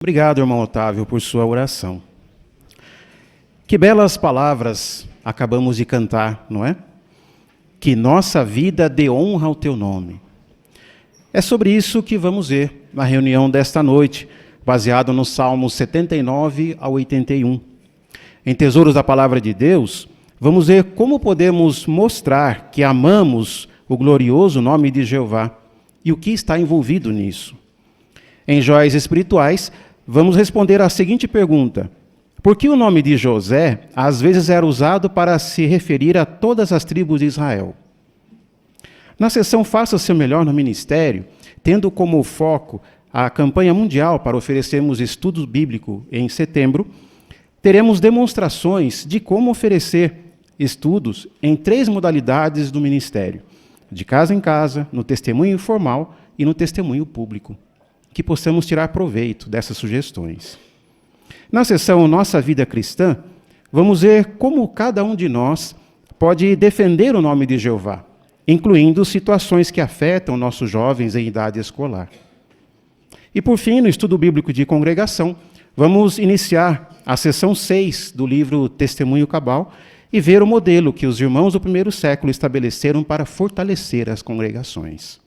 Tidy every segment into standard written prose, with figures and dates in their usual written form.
Obrigado, irmão Otávio, por sua oração. Que belas palavras acabamos de cantar, não é? Que nossa vida dê honra ao teu nome. É sobre isso que vamos ver na reunião desta noite, baseado no Salmos 79 a 81. Em Tesouros da Palavra de Deus, vamos ver como podemos mostrar que amamos o glorioso nome de Jeová e o que está envolvido nisso. Em Joias Espirituais, vamos responder à seguinte pergunta: por que o nome de José às vezes era usado para se referir a todas as tribos de Israel? Na sessão Faça Seu Melhor no Ministério, tendo como foco a campanha mundial para oferecermos estudo bíblico em setembro, teremos demonstrações de como oferecer estudos em 3 modalidades do ministério: de casa em casa, no testemunho informal e no testemunho público. Que possamos tirar proveito dessas sugestões. Na sessão Nossa Vida Cristã, vamos ver como cada um de nós pode defender o nome de Jeová, incluindo situações que afetam nossos jovens em idade escolar. E por fim, no estudo bíblico de congregação, vamos iniciar a sessão 6 do livro Testemunho Cabal e ver o modelo que os irmãos do primeiro século estabeleceram para fortalecer as congregações.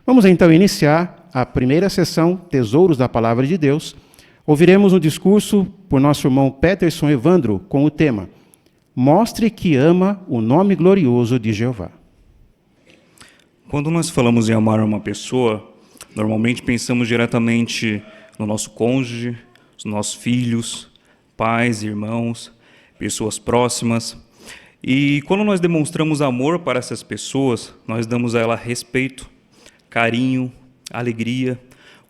Vamos então iniciar a primeira sessão, Tesouros da Palavra de Deus. Ouviremos um discurso por nosso irmão Peterson Evandro com o tema Mostre que ama o nome glorioso de Jeová. Quando nós falamos em amar uma pessoa, normalmente pensamos diretamente no nosso cônjuge, nos nossos filhos, pais, irmãos, pessoas próximas. E quando nós demonstramos amor para essas pessoas, nós damos a ela respeito, carinho, alegria,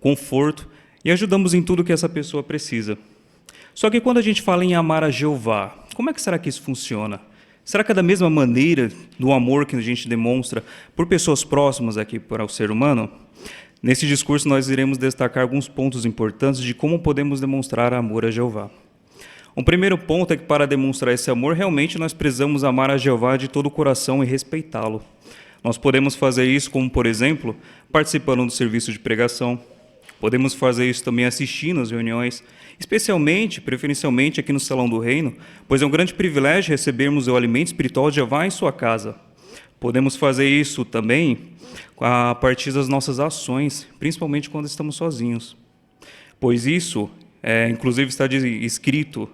conforto e ajudamos em tudo que essa pessoa precisa. Só que quando a gente fala em amar a Jeová, como é que será que isso funciona? Será que é da mesma maneira do amor que a gente demonstra por pessoas próximas aqui para o ser humano? Nesse discurso nós iremos destacar alguns pontos importantes de como podemos demonstrar amor a Jeová. Um primeiro ponto é que para demonstrar esse amor, realmente nós precisamos amar a Jeová de todo o coração e respeitá-lo. Nós podemos fazer isso como, por exemplo, participando do serviço de pregação. Podemos fazer isso também assistindo às reuniões, especialmente, preferencialmente aqui no Salão do Reino, pois é um grande privilégio recebermos o alimento espiritual de Jeová em sua casa. Podemos fazer isso também a partir das nossas ações, principalmente quando estamos sozinhos. Pois isso, inclusive, está escrito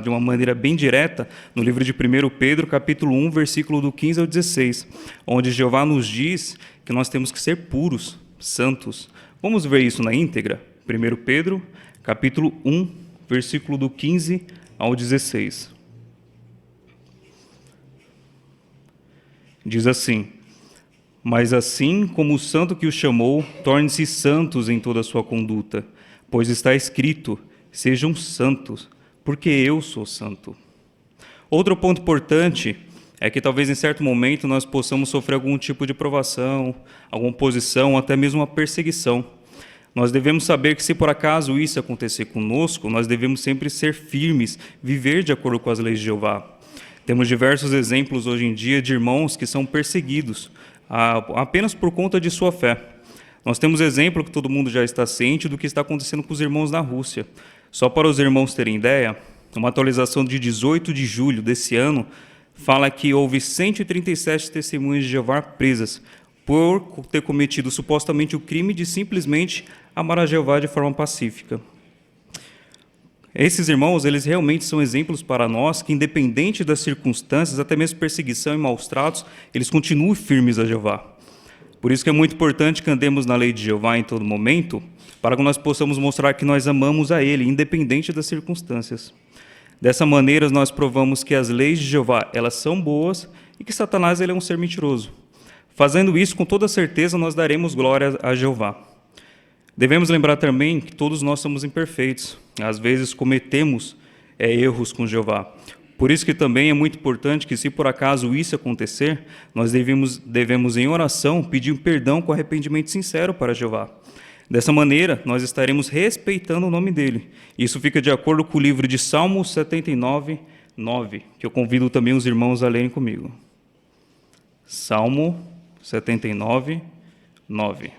de uma maneira bem direta no livro de 1 Pedro, capítulo 1, versículo do 15 ao 16, onde Jeová nos diz que nós temos que ser puros, santos. Vamos ver isso na íntegra? 1 Pedro, capítulo 1, versículo do 15 ao 16. Diz assim: mas assim como o santo que o chamou, torne-se santos em toda a sua conduta, pois está escrito: sejam santos, porque eu sou santo. Outro ponto importante é que talvez em certo momento nós possamos sofrer algum tipo de provação, alguma oposição, até mesmo uma perseguição. Nós devemos saber que se por acaso isso acontecer conosco, nós devemos sempre ser firmes, viver de acordo com as leis de Jeová. Temos diversos exemplos hoje em dia de irmãos que são perseguidos apenas por conta de sua fé. Nós temos exemplo que todo mundo já está ciente do que está acontecendo com os irmãos na Rússia. Só para os irmãos terem ideia, uma atualização de 18 de julho desse ano fala que houve 137 testemunhas de Jeová presas por ter cometido supostamente o crime de simplesmente amar a Jeová de forma pacífica. Esses irmãos, eles realmente são exemplos para nós que, independente das circunstâncias, até mesmo perseguição e maus tratos, eles continuam firmes a Jeová. Por isso que é muito importante que andemos na lei de Jeová em todo momento, para que nós possamos mostrar que nós amamos a Ele, independente das circunstâncias. Dessa maneira, nós provamos que as leis de Jeová, elas são boas e que Satanás ele é um ser mentiroso. Fazendo isso, com toda certeza, nós daremos glória a Jeová. Devemos lembrar também que todos nós somos imperfeitos. Às vezes cometemos erros com Jeová. Por isso que também é muito importante que, se por acaso isso acontecer, nós devemos em oração pedir perdão com arrependimento sincero para Jeová. Dessa maneira, nós estaremos respeitando o nome dele. Isso fica de acordo com o livro de Salmos 79, 9, que eu convido também os irmãos a lerem comigo. Salmo 79, 9.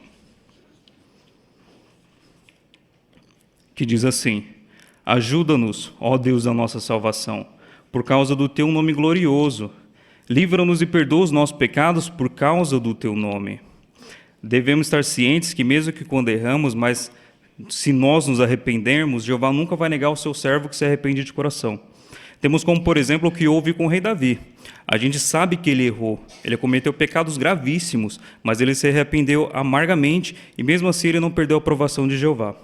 que diz assim: ajuda-nos, ó Deus da nossa salvação, por causa do teu nome glorioso. Livra-nos e perdoa os nossos pecados por causa do teu nome. Devemos estar cientes que mesmo que quando erramos, mas se nós nos arrependermos, Jeová nunca vai negar o seu servo que se arrepende de coração. Temos como, por exemplo, o que houve com o rei Davi. A gente sabe que ele errou, ele cometeu pecados gravíssimos, mas ele se arrependeu amargamente e mesmo assim ele não perdeu a aprovação de Jeová.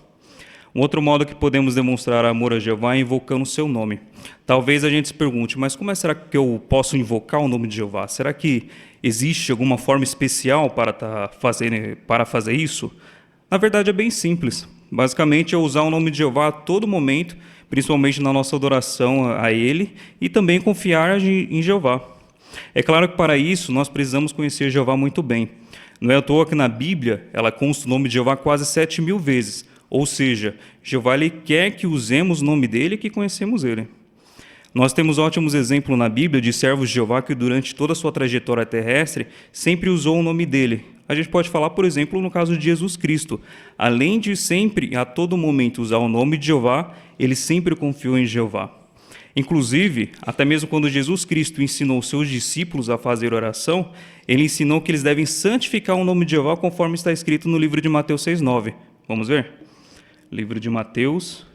Um outro modo que podemos demonstrar amor a Jeová é invocando o seu nome. Talvez a gente se pergunte, mas como será que eu posso invocar o nome de Jeová? Será que existe alguma forma especial para fazer isso? Na verdade é bem simples. Basicamente é usar o nome de Jeová a todo momento, principalmente na nossa adoração a Ele, e também confiar em Jeová. É claro que para isso nós precisamos conhecer Jeová muito bem. Não é à toa que na Bíblia ela consta o nome de Jeová quase 7.000 vezes. Ou seja, Jeová ele quer que usemos o nome dele e que conhecemos ele. Nós temos ótimos exemplos na Bíblia de servos de Jeová que durante toda a sua trajetória terrestre sempre usou o nome dele. A gente pode falar, por exemplo, no caso de Jesus Cristo. Além de sempre, a todo momento, usar o nome de Jeová, ele sempre confiou em Jeová. Inclusive, até mesmo quando Jesus Cristo ensinou seus discípulos a fazer oração, ele ensinou que eles devem santificar o nome de Jeová conforme está escrito no livro de Mateus 6,9. Vamos ver? Livro de Mateus,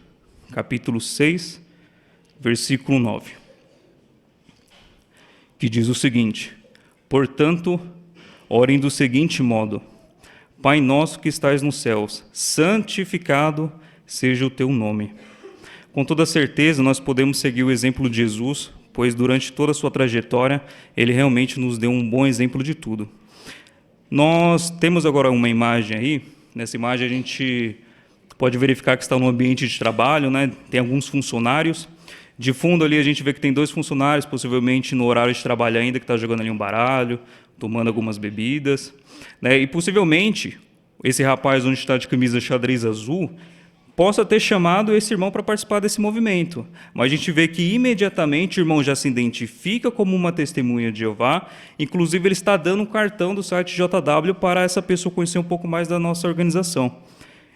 capítulo 6, versículo 9. Que diz o seguinte: portanto, orem do seguinte modo: Pai nosso que estais nos céus, santificado seja o teu nome. Com toda certeza, nós podemos seguir o exemplo de Jesus, pois durante toda a sua trajetória, ele realmente nos deu um bom exemplo de tudo. Nós temos agora uma imagem aí. Nessa imagem a gente pode verificar que está no ambiente de trabalho, né? Tem alguns funcionários. De fundo ali a gente vê que tem 2 funcionários, possivelmente no horário de trabalho ainda, que está jogando ali um baralho, tomando algumas bebidas, né? E possivelmente esse rapaz onde está de camisa xadrez azul possa ter chamado esse irmão para participar desse movimento. Mas a gente vê que imediatamente o irmão já se identifica como uma testemunha de Jeová, inclusive ele está dando um cartão do site JW para essa pessoa conhecer um pouco mais da nossa organização.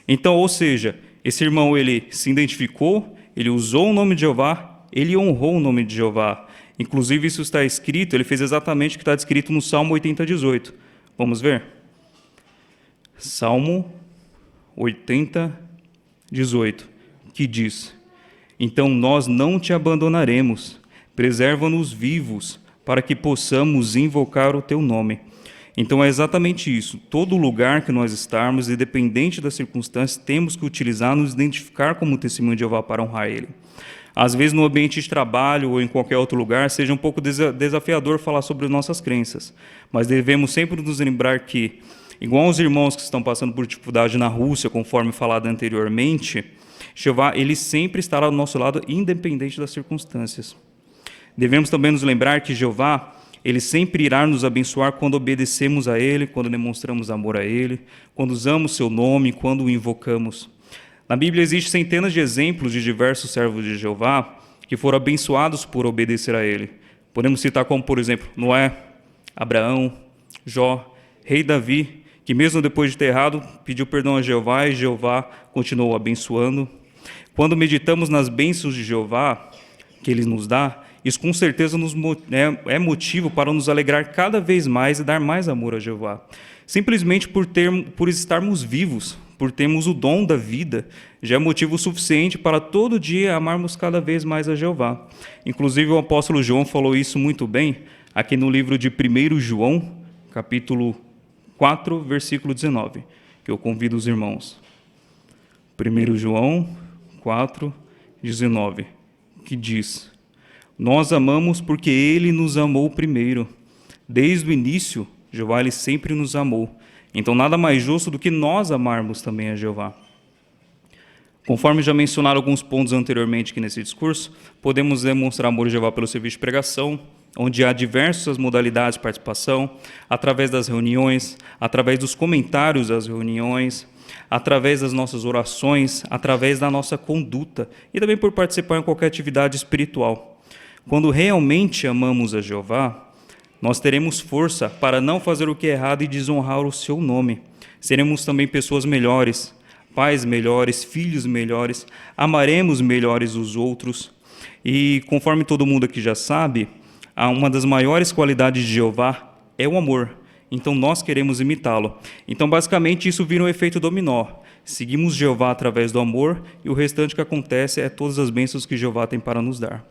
Então, ou seja, esse irmão ele se identificou, ele usou o nome de Jeová, ele honrou o nome de Jeová. Inclusive isso está escrito, ele fez exatamente o que está escrito no Salmo 80:18. Vamos ver? Salmo 80:18, que diz: então nós não te abandonaremos, preserva-nos vivos, para que possamos invocar o teu nome. Então é exatamente isso, todo lugar que nós estarmos, independente das circunstâncias, temos que utilizar, nos identificar como testemunho de Jeová para honrar Ele. Às vezes no ambiente de trabalho ou em qualquer outro lugar, seja um pouco desafiador falar sobre nossas crenças, mas devemos sempre nos lembrar que, igual aos irmãos que estão passando por dificuldade na Rússia, conforme falado anteriormente, Jeová ele sempre estará ao nosso lado, independente das circunstâncias. Devemos também nos lembrar que Jeová ele sempre irá nos abençoar quando obedecemos a Ele, quando demonstramos amor a Ele, quando usamos seu nome, quando o invocamos. Na Bíblia existem centenas de exemplos de diversos servos de Jeová que foram abençoados por obedecer a Ele. Podemos citar como, por exemplo, Noé, Abraão, Jó, rei Davi, que mesmo depois de ter errado, pediu perdão a Jeová e Jeová continuou abençoando. Quando meditamos nas bênçãos de Jeová que Ele nos dá, isso com certeza é motivo para nos alegrar cada vez mais e dar mais amor a Jeová. Simplesmente por estarmos vivos, por termos o dom da vida, já é motivo suficiente para todo dia amarmos cada vez mais a Jeová. Inclusive o apóstolo João falou isso muito bem aqui no livro de 1 João, capítulo 4, versículo 19, que eu convido os irmãos. 1 João 4, 19, que diz: nós amamos porque Ele nos amou primeiro. Desde o início, Jeová ele sempre nos amou. Então, nada mais justo do que nós amarmos também a Jeová. Conforme já mencionaram alguns pontos anteriormente aqui nesse discurso, podemos demonstrar amor a Jeová pelo serviço de pregação, onde há diversas modalidades de participação, através das reuniões, através dos comentários das reuniões, através das nossas orações, através da nossa conduta e também por participar em qualquer atividade espiritual. Quando realmente amamos a Jeová, nós teremos força para não fazer o que é errado e desonrar o seu nome. Seremos também pessoas melhores, pais melhores, filhos melhores, amaremos melhores os outros. E conforme todo mundo aqui já sabe, uma das maiores qualidades de Jeová é o amor. Então nós queremos imitá-lo. Então basicamente isso vira um efeito dominó. Seguimos Jeová através do amor e o restante que acontece é todas as bênçãos que Jeová tem para nos dar.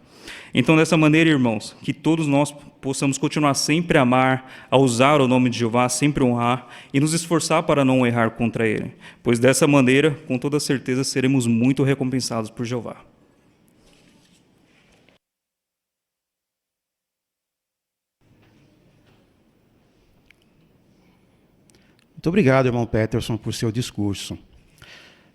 Então, dessa maneira, irmãos, que todos nós possamos continuar sempre a amar, a usar o nome de Jeová, sempre honrar e nos esforçar para não errar contra Ele, pois dessa maneira, com toda certeza, seremos muito recompensados por Jeová. Muito obrigado, irmão Peterson, por seu discurso.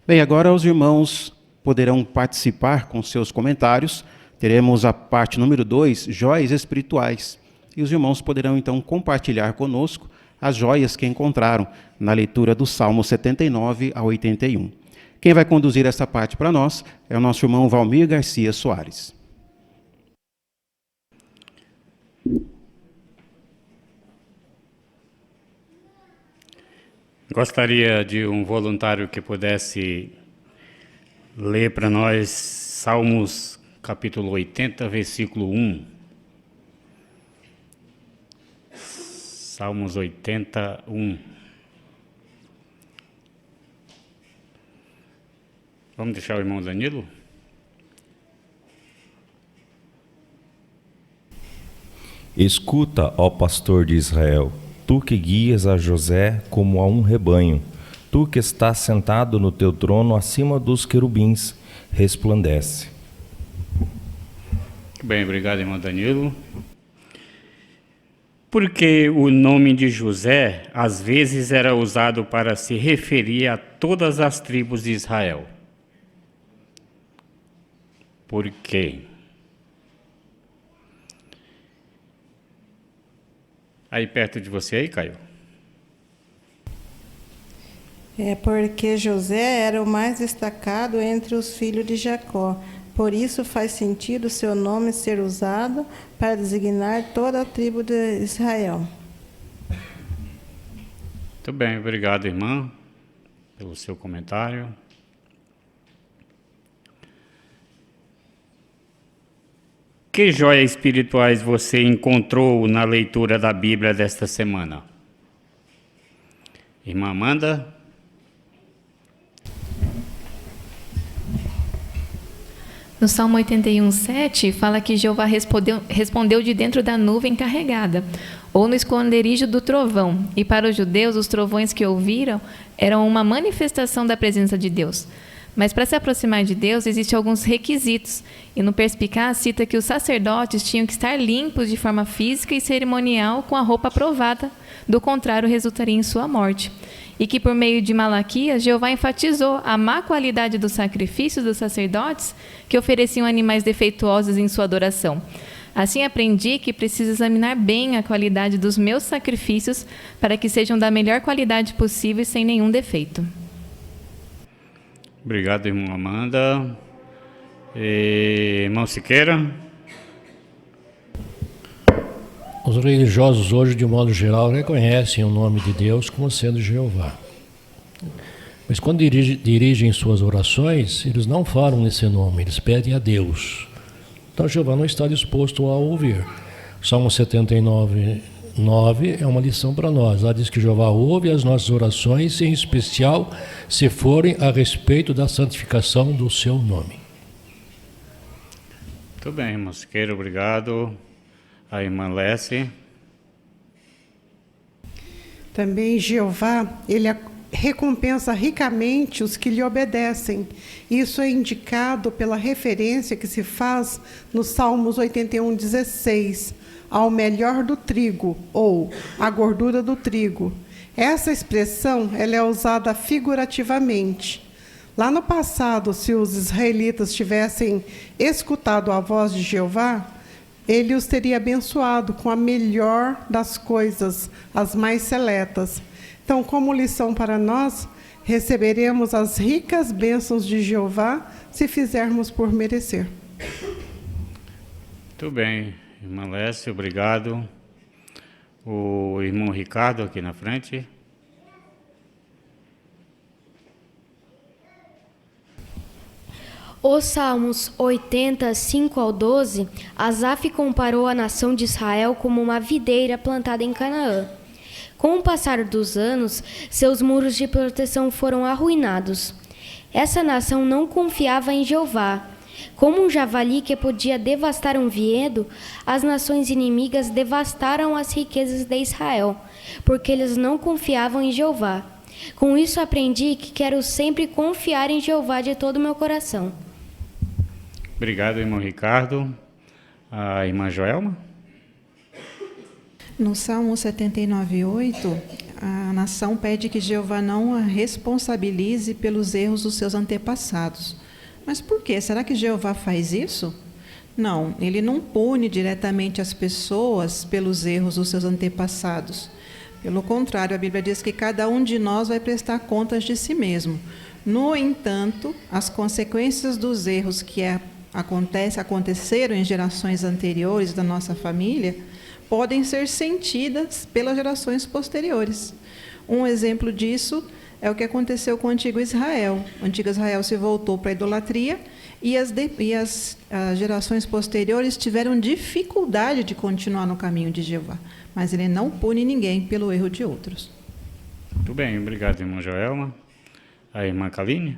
Bem, agora os irmãos poderão participar com seus comentários. Teremos a parte número 2, joias espirituais. E os irmãos poderão, então, compartilhar conosco as joias que encontraram na leitura do Salmo 79 a 81. Quem vai conduzir essa parte para nós é o nosso irmão Valmir Garcia Soares. Gostaria de um voluntário que pudesse ler para nós Salmos capítulo 80, versículo 1. Salmos 81. Vamos deixar o irmão Danilo? Escuta, ó pastor de Israel, tu que guias a José como a um rebanho, tu que estás sentado no teu trono acima dos querubins, resplandece. Bem, obrigado, irmão Danilo. Porque o nome de José, às vezes, era usado para se referir a todas as tribos de Israel. Por quê? Aí perto de você, aí, Caio. É porque José era o mais destacado entre os filhos de Jacó. Por isso faz sentido seu nome ser usado para designar toda a tribo de Israel. Muito bem, obrigado, irmã, pelo seu comentário. Que joias espirituais você encontrou na leitura da Bíblia desta semana? Irmã Amanda? No Salmo 81:7, fala que Jeová respondeu de dentro da nuvem carregada, ou no esconderijo do trovão. E para os judeus, os trovões que ouviram eram uma manifestação da presença de Deus. Mas para se aproximar de Deus, existem alguns requisitos. E no Perspicaz cita que os sacerdotes tinham que estar limpos de forma física e cerimonial com a roupa aprovada, do contrário resultaria em sua morte. E que por meio de Malaquias, Jeová enfatizou a má qualidade dos sacrifícios dos sacerdotes que ofereciam animais defeituosos em sua adoração. Assim aprendi que preciso examinar bem a qualidade dos meus sacrifícios para que sejam da melhor qualidade possível e sem nenhum defeito. Obrigado, irmã Amanda. Irmão Siqueira? Os religiosos hoje, de modo geral, reconhecem o nome de Deus como sendo Jeová. Mas quando dirigem suas orações, eles não falam nesse nome, eles pedem a Deus. Então Jeová não está disposto a ouvir. Salmo 79, 9 é uma lição para nós. Lá diz que Jeová ouve as nossas orações, em especial se forem a respeito da santificação do seu nome. Muito bem, irmão Siqueira, obrigado. A irmã Lessie. Também Jeová, ele recompensa ricamente os que lhe obedecem. Isso é indicado pela referência que se faz no Salmos 81:16, ao melhor do trigo, ou a gordura do trigo. Essa expressão ela é usada figurativamente. Lá no passado, se os israelitas tivessem escutado a voz de Jeová, ele os teria abençoado com a melhor das coisas, as mais seletas. Então, como lição para nós, receberemos as ricas bênçãos de Jeová se fizermos por merecer. Muito bem, irmã Lécia, obrigado. O irmão Ricardo aqui na frente. Os Salmos 80, 5 ao 12, Asaf comparou a nação de Israel como uma videira plantada em Canaã. Com o passar dos anos, seus muros de proteção foram arruinados. Essa nação não confiava em Jeová. Como um javali que podia devastar um vinhedo, as nações inimigas devastaram as riquezas de Israel, porque eles não confiavam em Jeová. Com isso aprendi que quero sempre confiar em Jeová de todo o meu coração. Obrigado, irmão Ricardo. A irmã Joelma? No Salmo 79:8, a nação pede que Jeová não a responsabilize pelos erros dos seus antepassados. Mas por quê? Será que Jeová faz isso? Não, ele não pune diretamente as pessoas pelos erros dos seus antepassados. Pelo contrário, a Bíblia diz que cada um de nós vai prestar contas de si mesmo. No entanto, as consequências dos erros que aconteceram em gerações anteriores da nossa família podem ser sentidas pelas gerações posteriores. Um exemplo disso é o que aconteceu com o antigo Israel. O antigo Israel se voltou para a idolatria e as gerações posteriores tiveram dificuldade de continuar no caminho de Jeová. Mas ele não pune ninguém pelo erro de outros. Muito bem, obrigado, irmã Joelma. A irmã Kaline?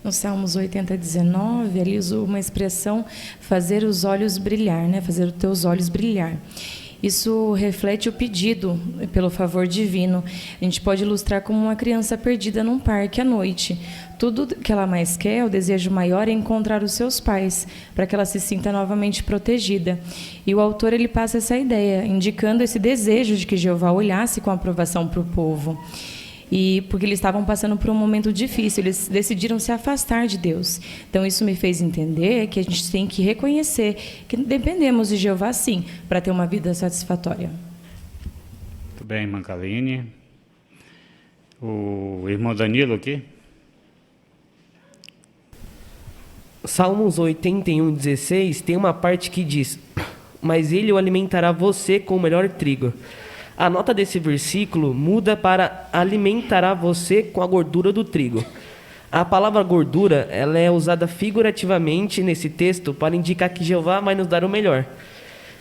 No Salmos 80, 19, ele usou uma expressão fazer os olhos brilhar, né? Fazer os teus olhos brilhar. Isso reflete o pedido pelo favor divino. A gente pode ilustrar como uma criança perdida num parque à noite. Tudo que ela mais quer, o desejo maior é encontrar os seus pais, para que ela se sinta novamente protegida. E o autor ele passa essa ideia, indicando esse desejo de que Jeová olhasse com aprovação para o povo. E porque eles estavam passando por um momento difícil, eles decidiram se afastar de Deus. Então isso me fez entender que a gente tem que reconhecer que dependemos de Jeová sim, para ter uma vida satisfatória. Muito bem, irmã Kaline. O irmão Danilo aqui. Salmos 81, 16 tem uma parte que diz: mas ele o alimentará você com o melhor trigo. A nota desse versículo muda para alimentará você com a gordura do trigo. A palavra gordura ela é usada figurativamente nesse texto para indicar que Jeová vai nos dar o melhor.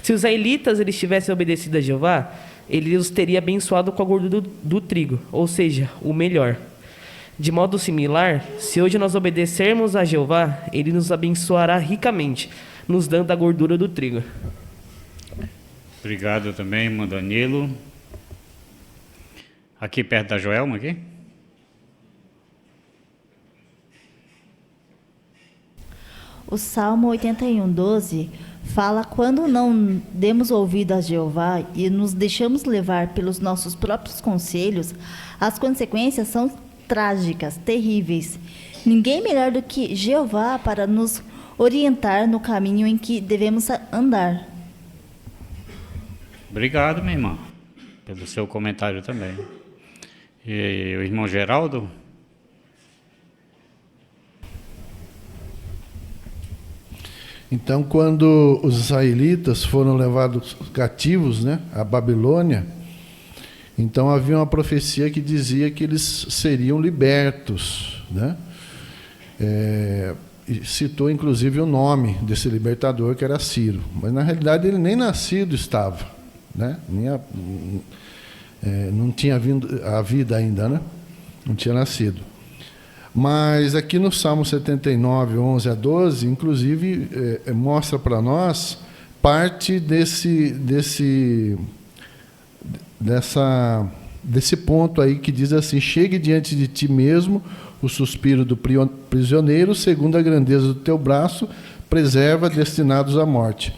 Se os israelitas eles tivessem obedecido a Jeová, ele os teria abençoado com a gordura do trigo, ou seja, o melhor. De modo similar, se hoje nós obedecermos a Jeová, ele nos abençoará ricamente, nos dando a gordura do trigo. Obrigado também, irmão Danilo. Aqui perto da Joelma, aqui. O Salmo 81, 12 fala: quando não demos ouvido a Jeová e nos deixamos levar pelos nossos próprios conselhos, as consequências são trágicas, terríveis. Ninguém melhor do que Jeová para nos orientar no caminho em que devemos andar. Obrigado, minha irmã, pelo seu comentário também. E o irmão Geraldo? Então, quando os israelitas foram levados cativos, né, à Babilônia, então havia uma profecia que dizia que eles seriam libertos, né? E citou inclusive o nome desse libertador, que era Ciro, mas na realidade ele nem nascido estava, né? Não tinha vindo a vida ainda, né? Não tinha nascido. Mas aqui no Salmo 79, 11 a 12, inclusive, mostra para nós parte desse ponto aí que diz assim: chegue diante de ti mesmo o suspiro do prisioneiro, segundo a grandeza do teu braço, preserva destinados à morte.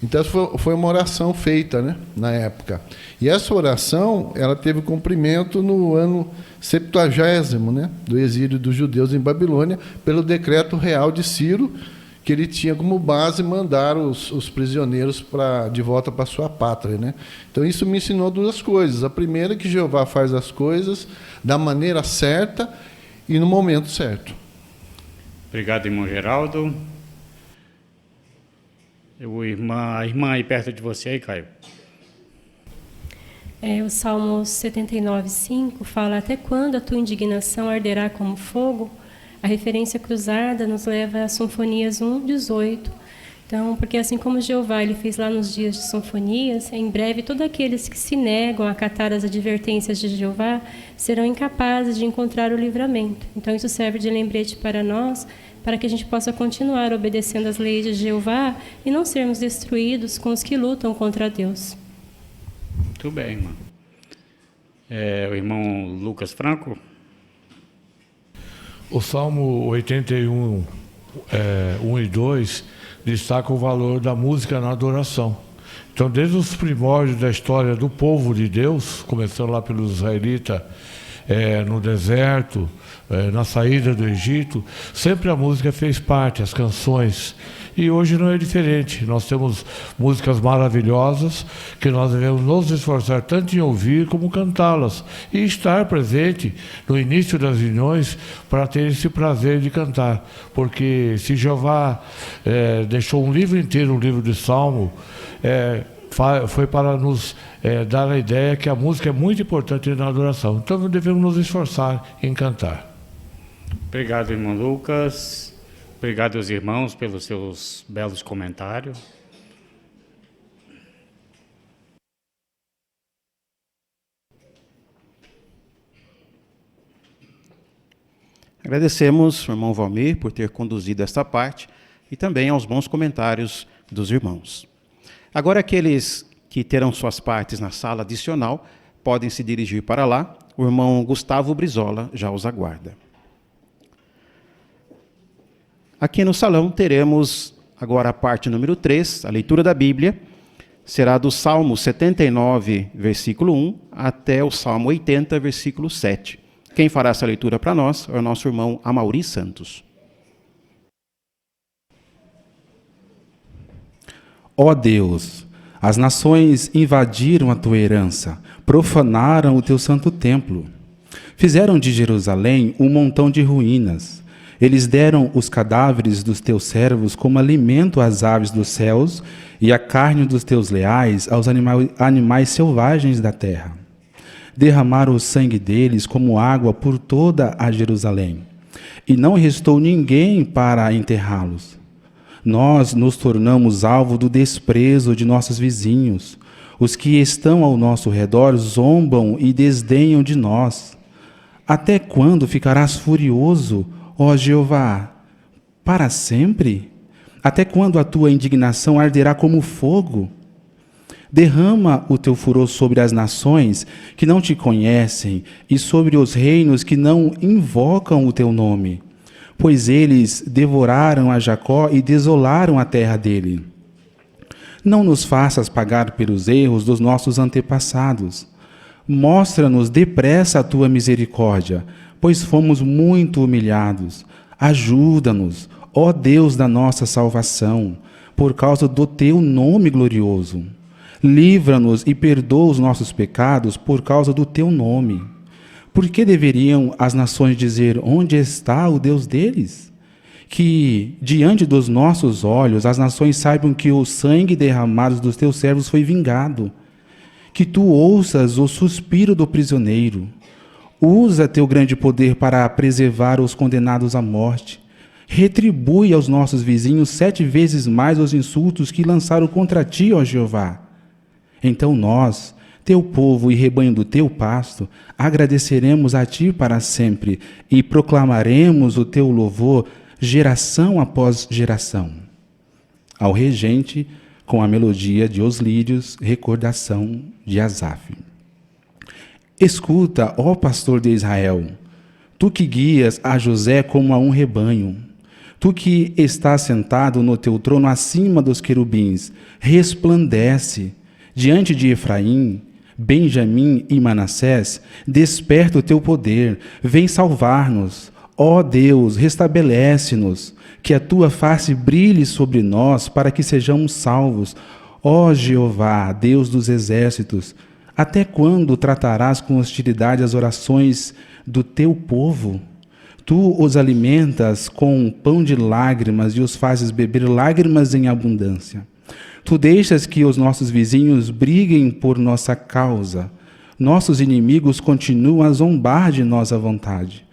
Então, foi uma oração feita, né, na época. E essa oração ela teve cumprimento no ano 70º, né, do exílio dos judeus em Babilônia, pelo decreto real de Ciro, que ele tinha como base mandar os prisioneiros de volta para a sua pátria, né? Então, isso me ensinou duas coisas. A primeira é que Jeová faz as coisas da maneira certa e no momento certo. Obrigado, irmão Geraldo. A irmã aí perto de você, aí, Caio. O Salmo 79, 5 fala: até quando a tua indignação arderá como fogo? A referência cruzada nos leva a Sinfonias 1:18. Então, porque assim como Jeová ele fez lá nos dias de Sinfonias, em breve todos aqueles que se negam a acatar as advertências de Jeová serão incapazes de encontrar o livramento. Então, isso serve de lembrete para nós, para que a gente possa continuar obedecendo às leis de Jeová e não sermos destruídos com os que lutam contra Deus. Muito bem, irmão. O irmão Lucas Franco. O Salmo 81, 1 e 2, destaca o valor da música na adoração. Então, desde os primórdios da história do povo de Deus, começando lá pelos israelitas no deserto, na saída do Egito, sempre a música fez parte, as canções. E hoje não é diferente. Nós temos músicas maravilhosas que nós devemos nos esforçar tanto em ouvir como cantá-las e estar presente no início das reuniões para ter esse prazer de cantar. Porque se Jeová deixou um livro inteiro, um livro de Salmo, foi para nos dar a ideia que a música é muito importante na adoração. Então devemos nos esforçar em cantar. Obrigado, irmão Lucas. Obrigado aos irmãos pelos seus belos comentários. Agradecemos ao irmão Valmir por ter conduzido esta parte e também aos bons comentários dos irmãos. Agora, aqueles que terão suas partes na sala adicional podem se dirigir para lá. O irmão Gustavo Brizola já os aguarda. Aqui no salão teremos agora a parte número 3, a leitura da Bíblia. Será do Salmo 79, versículo 1, até o Salmo 80, versículo 7. Quem fará essa leitura para nós é o nosso irmão Amauri Santos. Ó Deus, as nações invadiram a tua herança, profanaram o teu santo templo. Fizeram de Jerusalém um montão de ruínas. Eles deram os cadáveres dos teus servos como alimento às aves dos céus e a carne dos teus leais aos animais selvagens da terra. Derramaram o sangue deles como água por toda a Jerusalém, e não restou ninguém para enterrá-los. Nós nos tornamos alvo do desprezo de nossos vizinhos. Os que estão ao nosso redor zombam e desdenham de nós. Até quando ficarás furioso, ó Jeová? Para sempre? Até quando a tua indignação arderá como fogo? Derrama o teu furor sobre as nações que não te conhecem e sobre os reinos que não invocam o teu nome, pois eles devoraram a Jacó e desolaram a terra dele. Não nos faças pagar pelos erros dos nossos antepassados. Mostra-nos depressa a tua misericórdia, pois fomos muito humilhados. Ajuda-nos, ó Deus da nossa salvação, por causa do teu nome glorioso. Livra-nos e perdoa os nossos pecados por causa do teu nome. Por que deveriam as nações dizer, onde está o Deus deles? Que, diante dos nossos olhos, as nações saibam que o sangue derramado dos teus servos foi vingado. Que tu ouças o suspiro do prisioneiro. Usa teu grande poder para preservar os condenados à morte. Retribui aos nossos vizinhos 7 vezes mais os insultos que lançaram contra ti, ó Jeová. Então nós, teu povo e rebanho do teu pasto, agradeceremos a ti para sempre e proclamaremos o teu louvor geração após geração. Ao regente, com a melodia de Os Lírios, recordação de Asaf. Escuta, ó pastor de Israel, tu que guias a José como a um rebanho, tu que estás sentado no teu trono acima dos querubins, resplandece diante de Efraim, Benjamim e Manassés, desperta o teu poder, vem salvar-nos. Ó Deus, restabelece-nos, que a tua face brilhe sobre nós para que sejamos salvos. Ó Jeová, Deus dos exércitos, até quando tratarás com hostilidade as orações do teu povo? Tu os alimentas com pão de lágrimas e os fazes beber lágrimas em abundância. Tu deixas que os nossos vizinhos briguem por nossa causa. Nossos inimigos continuam a zombar de nossa vontade.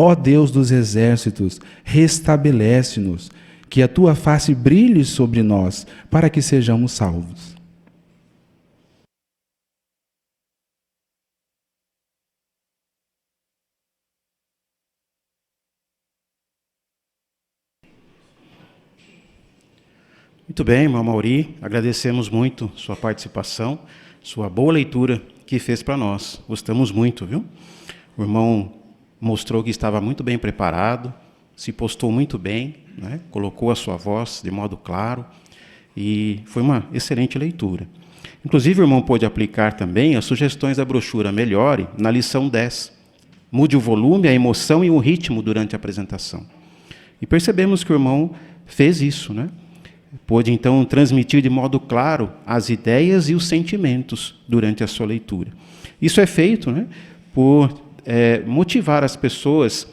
Ó Deus dos exércitos, restabelece-nos, que a tua face brilhe sobre nós, para que sejamos salvos. Muito bem, irmão Mauri, agradecemos muito sua participação, sua boa leitura que fez para nós. Gostamos muito, viu? O irmão mostrou que estava muito bem preparado, se postou muito bem, né? Colocou a sua voz de modo claro e foi uma excelente leitura. Inclusive, o irmão pôde aplicar também as sugestões da brochura Melhore na lição 10. Mude o volume, a emoção e o ritmo durante a apresentação. E percebemos que o irmão fez isso, né? Pôde, então, transmitir de modo claro as ideias e os sentimentos durante a sua leitura. Isso é feito, né, por motivar as pessoas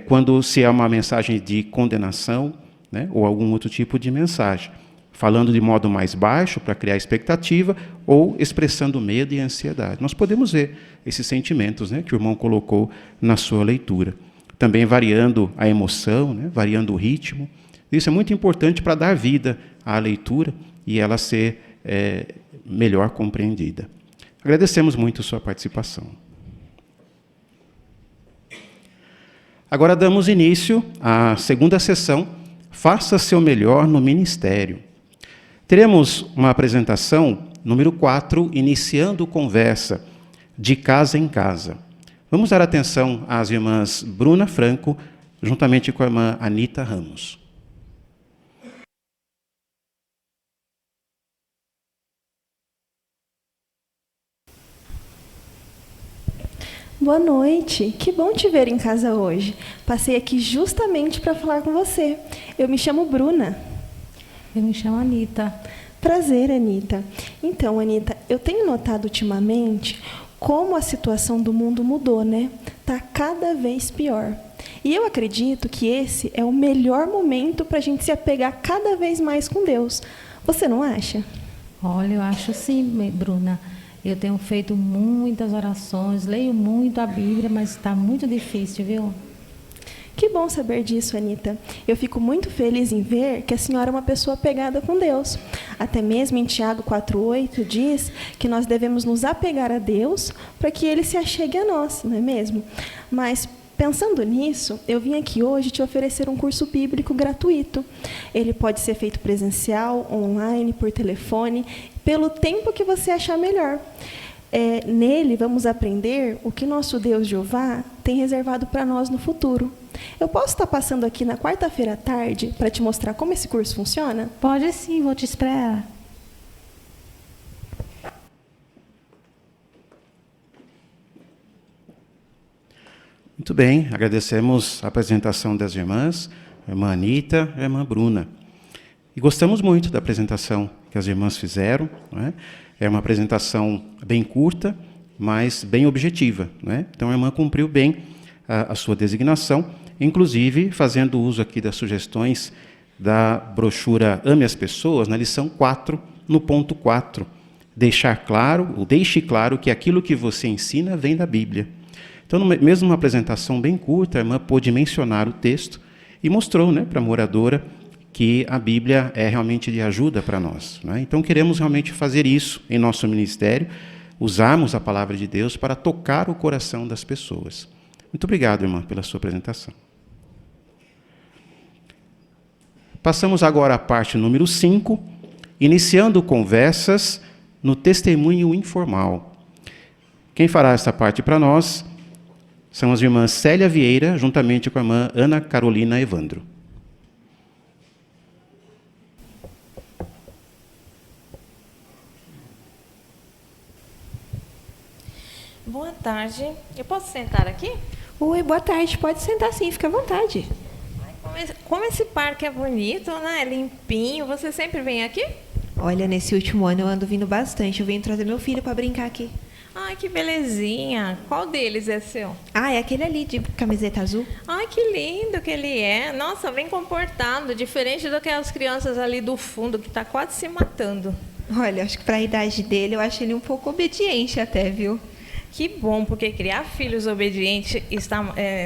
quando se é uma mensagem de condenação, né, ou algum outro tipo de mensagem, falando de modo mais baixo para criar expectativa ou expressando medo e ansiedade. Nós podemos ver esses sentimentos, né, que o irmão colocou na sua leitura. Também variando a emoção, né, variando o ritmo. Isso é muito importante para dar vida à leitura e ela ser melhor compreendida. Agradecemos muito a sua participação. Agora damos início à segunda sessão, Faça seu melhor no ministério. Teremos uma apresentação, número 4, iniciando conversa, de casa em casa. Vamos dar atenção às irmãs Bruna Franco, juntamente com a irmã Anita Ramos. Boa noite, que bom te ver em casa hoje. Passei aqui justamente para falar com você. Eu me chamo Bruna. Eu me chamo Anita. Prazer, Anita. Então, Anita, eu tenho notado ultimamente como a situação do mundo mudou, né? Tá cada vez pior. E eu acredito que esse é o melhor momento para a gente se apegar cada vez mais com Deus. Você não acha? Olha, eu acho sim, Bruna. Eu tenho feito muitas orações, leio muito a Bíblia, mas está muito difícil, viu? Que bom saber disso, Anita. Eu fico muito feliz em ver que a senhora é uma pessoa apegada com Deus. Até mesmo em Tiago 4,8 diz que nós devemos nos apegar a Deus para que Ele se achegue a nós, não é mesmo? Mas, pensando nisso, eu vim aqui hoje te oferecer um curso bíblico gratuito. Ele pode ser feito presencial, online, por telefone, pelo tempo que você achar melhor. Nele, vamos aprender o que nosso Deus Jeová tem reservado para nós no futuro. Eu posso estar passando aqui na quarta-feira à tarde para te mostrar como esse curso funciona? Pode sim, vou te esperar. Muito bem, agradecemos a apresentação das irmãs, a irmã Anita e a irmã Bruna. E gostamos muito da apresentação que as irmãs fizeram, não é? É uma apresentação bem curta, mas bem objetiva, não é? Então a irmã cumpriu bem a sua designação, inclusive fazendo uso aqui das sugestões da brochura Ame as Pessoas, na lição 4, no ponto 4. Deixe claro que aquilo que você ensina vem da Bíblia. Então, mesmo uma apresentação bem curta, a irmã pôde mencionar o texto e mostrou, né, para a moradora que a Bíblia é realmente de ajuda para nós, né? Então, queremos realmente fazer isso em nosso ministério, usarmos a palavra de Deus para tocar o coração das pessoas. Muito obrigado, irmã, pela sua apresentação. Passamos agora à parte número 5, iniciando conversas no testemunho informal. Quem fará essa parte para nós são as irmãs Célia Vieira, juntamente com a irmã Ana Carolina Evandro. Boa tarde. Eu posso sentar aqui? Oi, boa tarde. Pode sentar sim, fica à vontade. Como esse parque é bonito, né? É limpinho. Você sempre vem aqui? Olha, nesse último ano eu ando vindo bastante. Eu venho trazer meu filho para brincar aqui. Ai, que belezinha. Qual deles é seu? Ah, é aquele ali de camiseta azul. Ai, que lindo que ele é. Nossa, bem comportado. Diferente daquelas crianças ali do fundo que tá quase se matando. Olha, acho que para a idade dele eu acho ele um pouco obediente até, viu? Que bom, porque criar filhos obedientes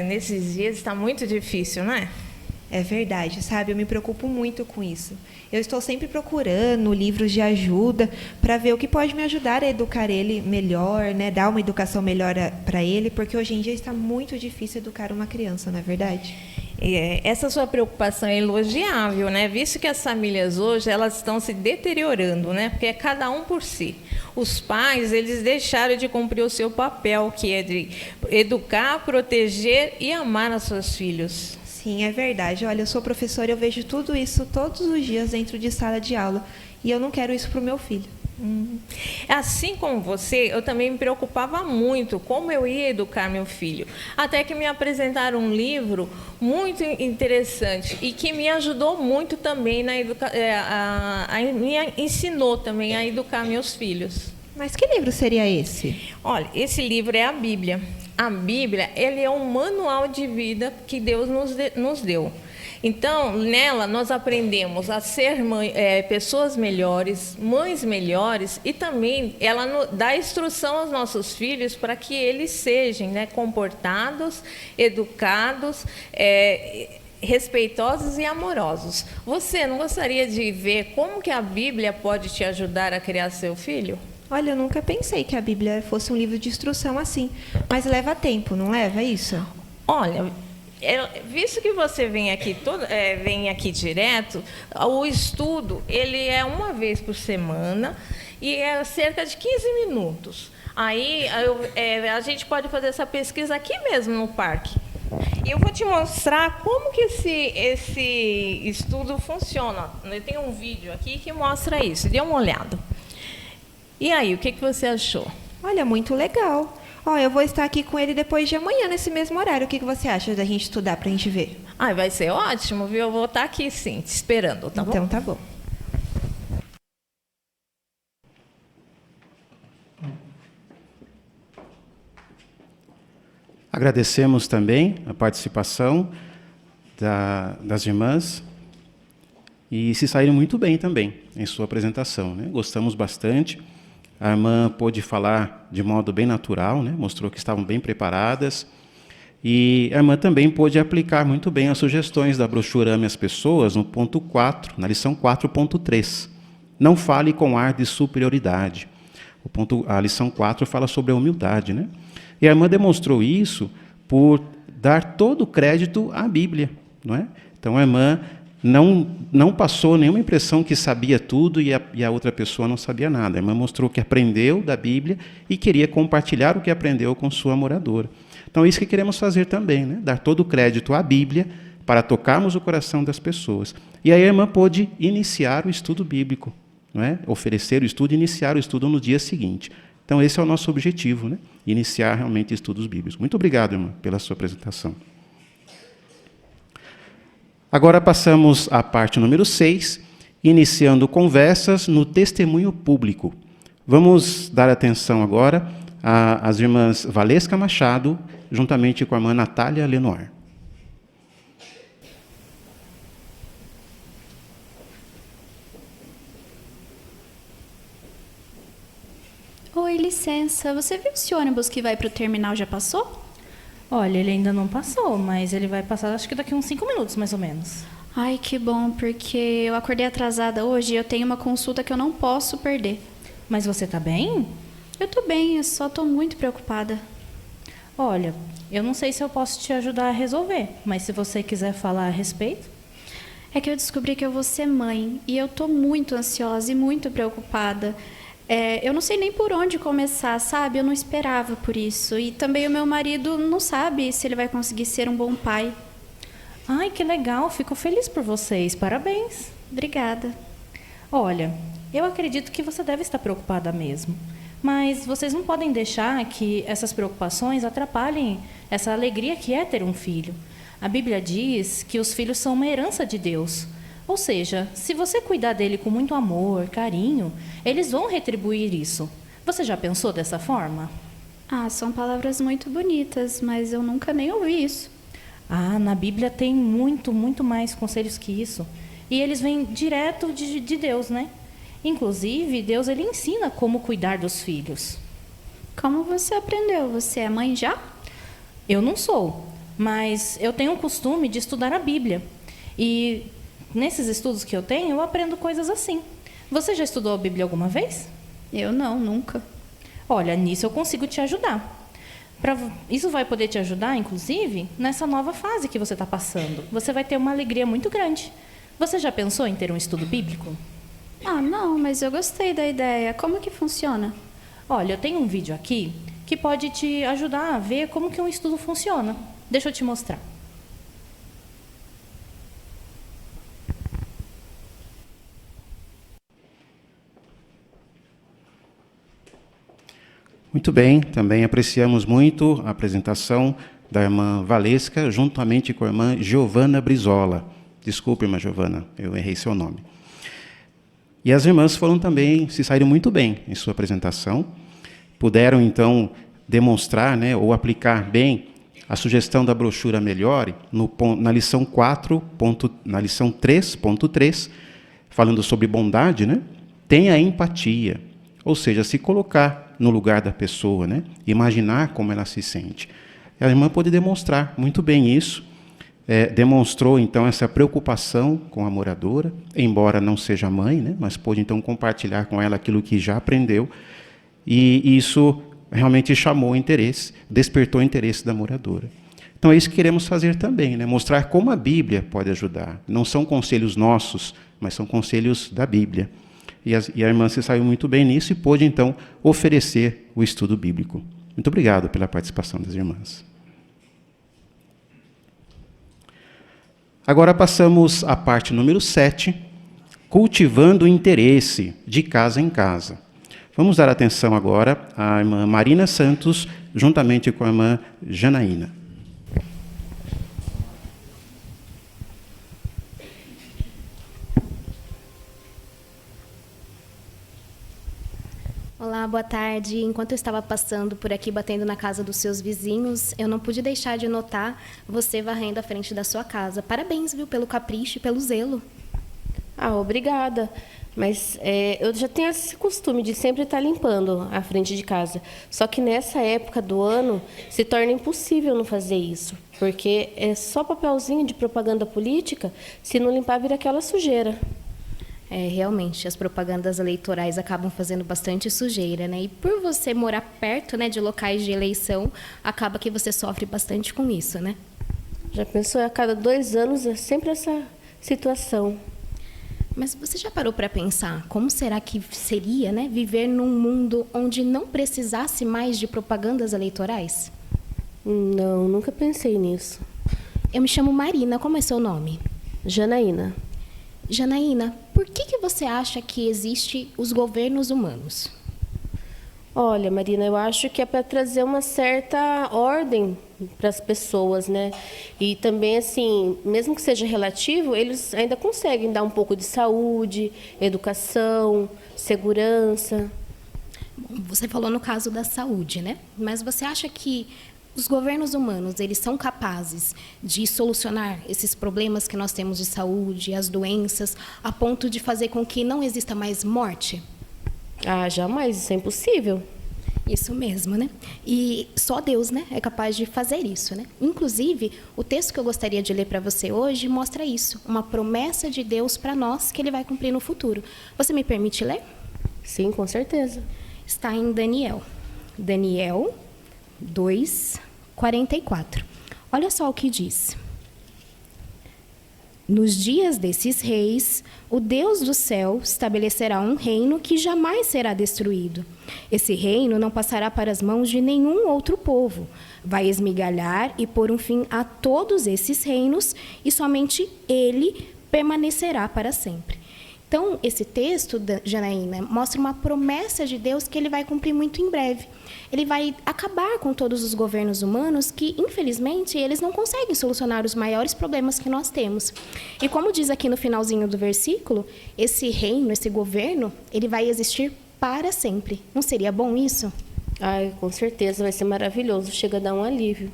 nesses dias está muito difícil, não é? É verdade, sabe? Eu me preocupo muito com isso. Eu estou sempre procurando livros de ajuda para ver o que pode me ajudar a educar ele melhor, né? Dar uma educação melhor para ele, porque hoje em dia está muito difícil educar uma criança, não é verdade? Essa sua preocupação é elogiável, né? Visto que as famílias hoje elas estão se deteriorando, né? Porque é cada um por si. Os pais, eles deixaram de cumprir o seu papel, que é de educar, proteger e amar os seus filhos. Sim, é verdade. Olha, eu sou professora, eu vejo tudo isso todos os dias dentro de sala de aula. E eu não quero isso para o meu filho. Assim como você, eu também me preocupava muito como eu ia educar meu filho. Até que me apresentaram um livro muito interessante e que me ajudou muito também me ensinou também a educar meus filhos. Mas que livro seria esse? Olha, esse livro é a Bíblia. A Bíblia, ele é um manual de vida que Deus nos deu. Então, nela, nós aprendemos a ser pessoas melhores, mães melhores, e também ela dá instrução aos nossos filhos para que eles sejam, né, comportados, educados, respeitosos e amorosos. Você não gostaria de ver como que a Bíblia pode te ajudar a criar seu filho? Olha, eu nunca pensei que a Bíblia fosse um livro de instrução assim, mas leva tempo, não leva isso? Olha, visto que você vem aqui direto, o estudo ele é uma vez por semana e é cerca de 15 minutos. Aí a gente pode fazer essa pesquisa aqui mesmo no parque. E eu vou te mostrar como que esse estudo funciona. Eu tenho um vídeo aqui que mostra isso. Dê uma olhada. E aí, o que você achou? Olha, muito legal. Eu vou estar aqui com ele depois de amanhã, nesse mesmo horário. O que você acha da gente estudar para a gente ver? Vai ser ótimo, viu? Eu vou estar aqui, sim, te esperando, tá bom? Então, tá bom. Agradecemos também a participação das irmãs e se saíram muito bem também em sua apresentação, né? Gostamos bastante. A irmã pôde falar de modo bem natural, né? Mostrou que estavam bem preparadas. E a irmã também pôde aplicar muito bem as sugestões da brochura Ame as Pessoas, no ponto 4, na lição 4.3. Não fale com ar de superioridade. A lição 4 fala sobre a humildade, né? E a irmã demonstrou isso por dar todo o crédito à Bíblia, não é? Então a irmã não passou nenhuma impressão que sabia tudo e a outra pessoa não sabia nada. A irmã mostrou que aprendeu da Bíblia e queria compartilhar o que aprendeu com sua moradora. Então é isso que queremos fazer também, né? Dar todo o crédito à Bíblia para tocarmos o coração das pessoas. E aí a irmã pôde iniciar o estudo bíblico, não é? Oferecer o estudo e iniciar o estudo no dia seguinte. Então esse é o nosso objetivo, né? Iniciar realmente estudos bíblicos. Muito obrigado, irmã, pela sua apresentação. Agora passamos à parte número 6, iniciando conversas no testemunho público. Vamos dar atenção agora às irmãs Valesca Machado, juntamente com a irmã Natália Lenoir. Oi, licença. Você viu se o ônibus que vai para o terminal já passou? Olha, ele ainda não passou, mas ele vai passar acho que daqui uns 5 minutos, mais ou menos. Ai, que bom, porque eu acordei atrasada hoje e eu tenho uma consulta que eu não posso perder. Mas você tá bem? Eu tô bem, eu só tô muito preocupada. Olha, eu não sei se eu posso te ajudar a resolver, mas se você quiser falar a respeito... É que eu descobri que eu vou ser mãe e eu tô muito ansiosa e muito preocupada. Eu não sei nem por onde começar, sabe? Eu não esperava por isso. E também o meu marido não sabe se ele vai conseguir ser um bom pai. Ai, que legal. Fico feliz por vocês. Parabéns. Obrigada. Olha, eu acredito que você deve estar preocupada mesmo. Mas vocês não podem deixar que essas preocupações atrapalhem essa alegria que é ter um filho. A Bíblia diz que os filhos são uma herança de Deus. Ou seja, se você cuidar dele com muito amor, carinho, eles vão retribuir isso. Você já pensou dessa forma? São palavras muito bonitas, mas eu nunca nem ouvi isso. Na Bíblia tem muito, muito mais conselhos que isso. E eles vêm direto de Deus, né? Inclusive, Deus ele ensina como cuidar dos filhos. Como você aprendeu? Você é mãe já? Eu não sou, mas eu tenho o costume de estudar a Bíblia. E nesses estudos que eu tenho, eu aprendo coisas assim. Você já estudou a Bíblia alguma vez? Eu não, nunca. Olha, nisso eu consigo te ajudar. Isso vai poder te ajudar, inclusive, nessa nova fase que você está passando. Você vai ter uma alegria muito grande. Você já pensou em ter um estudo bíblico? Ah, não, mas eu gostei da ideia. Como que funciona? Olha, eu tenho um vídeo aqui que pode te ajudar a ver como que um estudo funciona. Deixa eu te mostrar. Muito bem, também apreciamos muito a apresentação da irmã Valesca, juntamente com a irmã Giovana Brizola. Desculpe, irmã Giovana, eu errei seu nome. E as irmãs foram também, se saíram muito bem em sua apresentação, puderam então demonstrar, né, ou aplicar bem a sugestão da brochura Melhore na lição 3.3, falando sobre bondade, né? Tenha empatia, ou seja, se colocar no lugar da pessoa, né? Imaginar como ela se sente. A irmã pôde demonstrar muito bem isso, demonstrou então essa preocupação com a moradora, embora não seja mãe, né? Mas pôde então compartilhar com ela aquilo que já aprendeu, e isso realmente chamou o interesse, despertou o interesse da moradora. Então é isso que queremos fazer também, né? Mostrar como a Bíblia pode ajudar. Não são conselhos nossos, mas são conselhos da Bíblia. E a irmã se saiu muito bem nisso e pôde, então, oferecer o estudo bíblico. Muito obrigado pela participação das irmãs. Agora passamos à parte número 7, cultivando o interesse de casa em casa. Vamos dar atenção agora à irmã Marina Santos, juntamente com a irmã Janaína. Olá, boa tarde. Enquanto eu estava passando por aqui, batendo na casa dos seus vizinhos, eu não pude deixar de notar você varrendo a frente da sua casa. Parabéns, viu, pelo capricho e pelo zelo. Ah, obrigada. Mas eu já tenho esse costume de sempre estar limpando a frente de casa. Só que nessa época do ano se torna impossível não fazer isso, porque é só papelzinho de propaganda política, se não limpar vira aquela sujeira. Realmente, as propagandas eleitorais acabam fazendo bastante sujeira, né? E por você morar perto, né, de locais de eleição, acaba que você sofre bastante com isso, né? Já pensou, a cada 2 anos é sempre essa situação. Mas você já parou para pensar como será que seria, né, viver num mundo onde não precisasse mais de propagandas eleitorais? Não, nunca pensei nisso. Eu me chamo Marina, como é seu nome? Janaína. Janaína, por que você acha que existem os governos humanos? Olha, Marina, eu acho que é para trazer uma certa ordem para as pessoas, né? E também, assim, mesmo que seja relativo, eles ainda conseguem dar um pouco de saúde, educação, segurança. Bom, você falou no caso da saúde, né? Mas você acha que os governos humanos, eles são capazes de solucionar esses problemas que nós temos de saúde, as doenças, a ponto de fazer com que não exista mais morte? Ah, jamais, isso é impossível. Isso mesmo, né? E só Deus, né, é capaz de fazer isso, né? Inclusive, o texto que eu gostaria de ler para você hoje mostra isso, uma promessa de Deus para nós que Ele vai cumprir no futuro. Você me permite ler? Sim, com certeza. Está em Daniel. Daniel 2:44. Olha só o que diz. Nos dias desses reis, o Deus do céu estabelecerá um reino que jamais será destruído. Esse reino não passará para as mãos de nenhum outro povo. Vai esmigalhar e pôr um fim a todos esses reinos, e somente ele permanecerá para sempre. Então, esse texto, Janaína, mostra uma promessa de Deus que Ele vai cumprir muito em breve. Ele vai acabar com todos os governos humanos que, infelizmente, eles não conseguem solucionar os maiores problemas que nós temos. E como diz aqui no finalzinho do versículo, esse reino, esse governo, ele vai existir para sempre. Não seria bom isso? Ai, com certeza, vai ser maravilhoso. Chega a dar um alívio.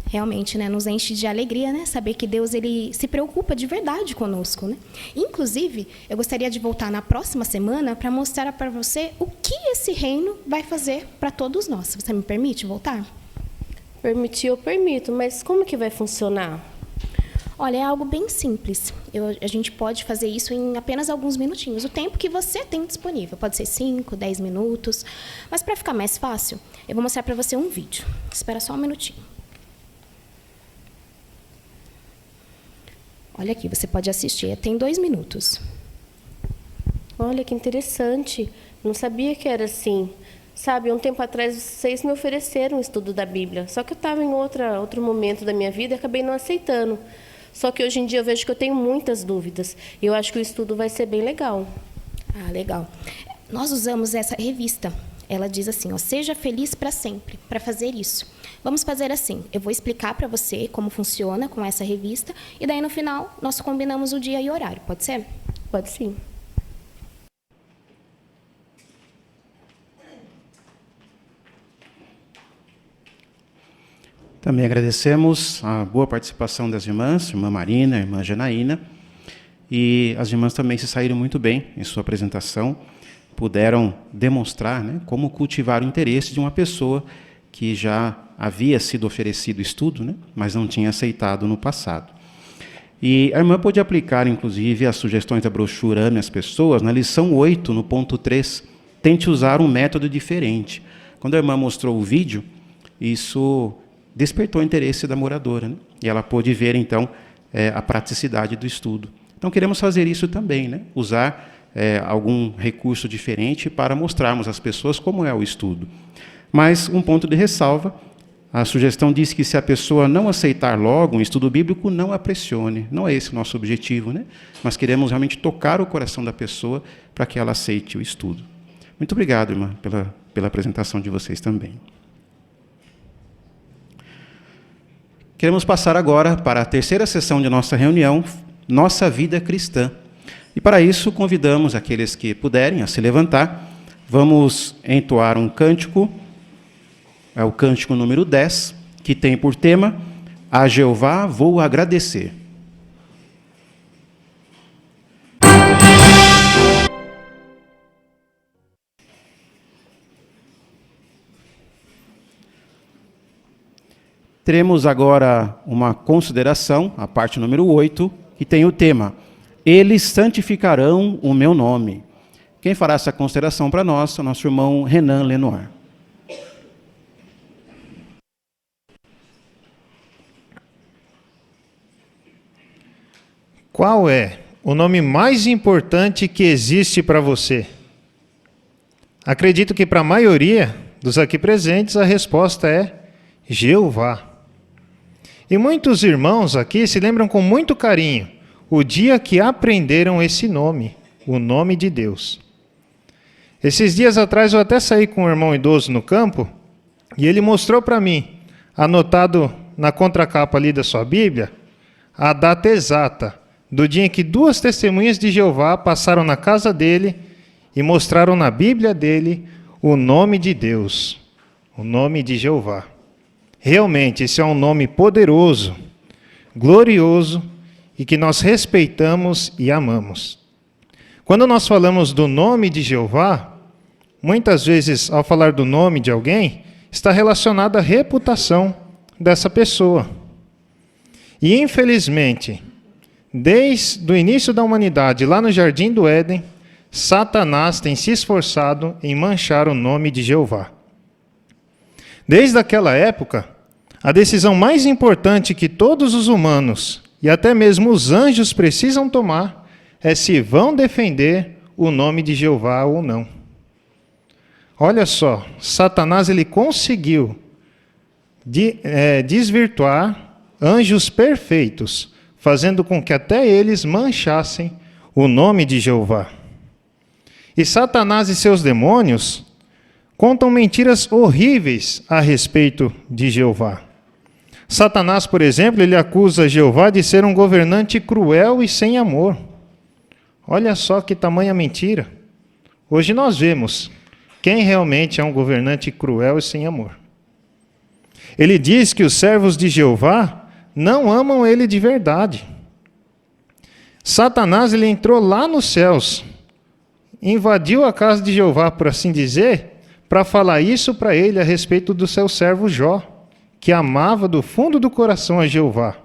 Realmente, né, nos enche de alegria, né, saber que Deus ele se preocupa de verdade conosco, né? Inclusive, eu gostaria de voltar na próxima semana para mostrar para você o que esse reino vai fazer para todos nós. Você me permite voltar? Permitir, eu permito, mas como que vai funcionar? Olha, é algo bem simples. A gente pode fazer isso em apenas alguns minutinhos. O tempo que você tem disponível. Pode ser 5, 10 minutos. Mas para ficar mais fácil, eu vou mostrar para você um vídeo. Espera só um minutinho. Olha aqui, você pode assistir. Tem 2 minutos. Olha que interessante. Não sabia que era assim. Sabe, um tempo atrás vocês me ofereceram um estudo da Bíblia. Só que eu estava em outro momento da minha vida e acabei não aceitando. Só que hoje em dia eu vejo que eu tenho muitas dúvidas. E eu acho que o estudo vai ser bem legal. Ah, legal. Nós usamos essa revista. Ela diz assim, ó, seja feliz para sempre, para fazer isso. Vamos fazer assim, eu vou explicar para você como funciona com essa revista, e daí no final nós combinamos o dia e horário, pode ser? Pode sim. Também agradecemos a boa participação das irmãs, irmã Marina, irmã Janaína, e as irmãs também se saíram muito bem em sua apresentação, puderam demonstrar, né, como cultivar o interesse de uma pessoa que já havia sido oferecido estudo, né, mas não tinha aceitado no passado. E a irmã pôde aplicar, inclusive, as sugestões da brochura Ame as Pessoas, na lição 8, no ponto 3, tente usar um método diferente. Quando a irmã mostrou o vídeo, isso despertou o interesse da moradora, né, e ela pôde ver, então, a praticidade do estudo. Então, queremos fazer isso também, né, usar algum recurso diferente para mostrarmos às pessoas como é o estudo. Mas um ponto de ressalva, a sugestão diz que se a pessoa não aceitar logo um estudo bíblico, não a pressione. Não é esse o nosso objetivo, né? Mas queremos realmente tocar o coração da pessoa para que ela aceite o estudo. Muito obrigado, irmã, pela apresentação de vocês também. Queremos passar agora para a terceira sessão de nossa reunião, Nossa Vida Cristã. E para isso convidamos aqueles que puderem a se levantar. Vamos entoar um cântico, é o cântico número 10, que tem por tema A Jeová vou agradecer. Teremos agora uma consideração, a parte número 8, que tem o tema Eles santificarão o meu nome. Quem fará essa consideração para nós é o nosso irmão Renan Lenoir. Qual é o nome mais importante que existe para você? Acredito que para a maioria dos aqui presentes a resposta é Jeová. E muitos irmãos aqui se lembram com muito carinho o dia que aprenderam esse nome, o nome de Deus. Esses dias atrás eu até saí com um irmão idoso no campo e ele mostrou para mim, anotado na contracapa ali da sua Bíblia, a data exata do dia em que 2 testemunhas de Jeová passaram na casa dele e mostraram na Bíblia dele o nome de Deus, o nome de Jeová. Realmente, esse é um nome poderoso, glorioso e que nós respeitamos e amamos. Quando nós falamos do nome de Jeová, muitas vezes, ao falar do nome de alguém, está relacionado à reputação dessa pessoa. E, infelizmente, desde o início da humanidade, lá no Jardim do Éden, Satanás tem se esforçado em manchar o nome de Jeová. Desde aquela época, a decisão mais importante que todos os humanos e até mesmo os anjos precisam tomar é se vão defender o nome de Jeová ou não. Olha só, Satanás ele conseguiu desvirtuar anjos perfeitos, fazendo com que até eles manchassem o nome de Jeová. E Satanás e seus demônios contam mentiras horríveis a respeito de Jeová. Satanás, por exemplo, ele acusa Jeová de ser um governante cruel e sem amor. Olha só que tamanha mentira. Hoje nós vemos quem realmente é um governante cruel e sem amor. Ele diz que os servos de Jeová não amam ele de verdade. Satanás ele entrou lá nos céus, invadiu a casa de Jeová, por assim dizer, para falar isso para ele a respeito do seu servo Jó, que amava do fundo do coração a Jeová.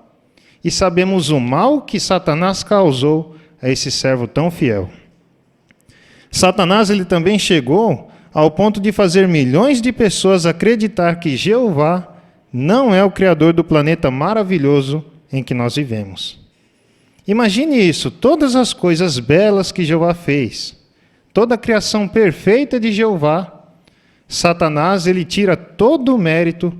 E sabemos o mal que Satanás causou a esse servo tão fiel. Satanás ele também chegou ao ponto de fazer milhões de pessoas acreditar que Jeová não é o criador do planeta maravilhoso em que nós vivemos. Imagine isso, todas as coisas belas que Jeová fez, toda a criação perfeita de Jeová, Satanás ele tira todo o mérito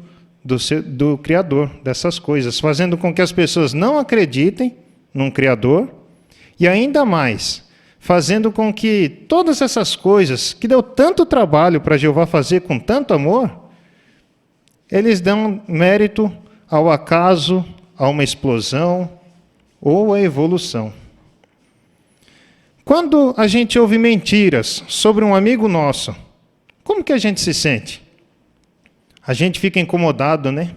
do Criador dessas coisas, fazendo com que as pessoas não acreditem num Criador e ainda mais, fazendo com que todas essas coisas que deu tanto trabalho para Jeová fazer com tanto amor, eles dão mérito ao acaso, a uma explosão ou à evolução. Quando a gente ouve mentiras sobre um amigo nosso, como que a gente se sente? A gente fica incomodado, né?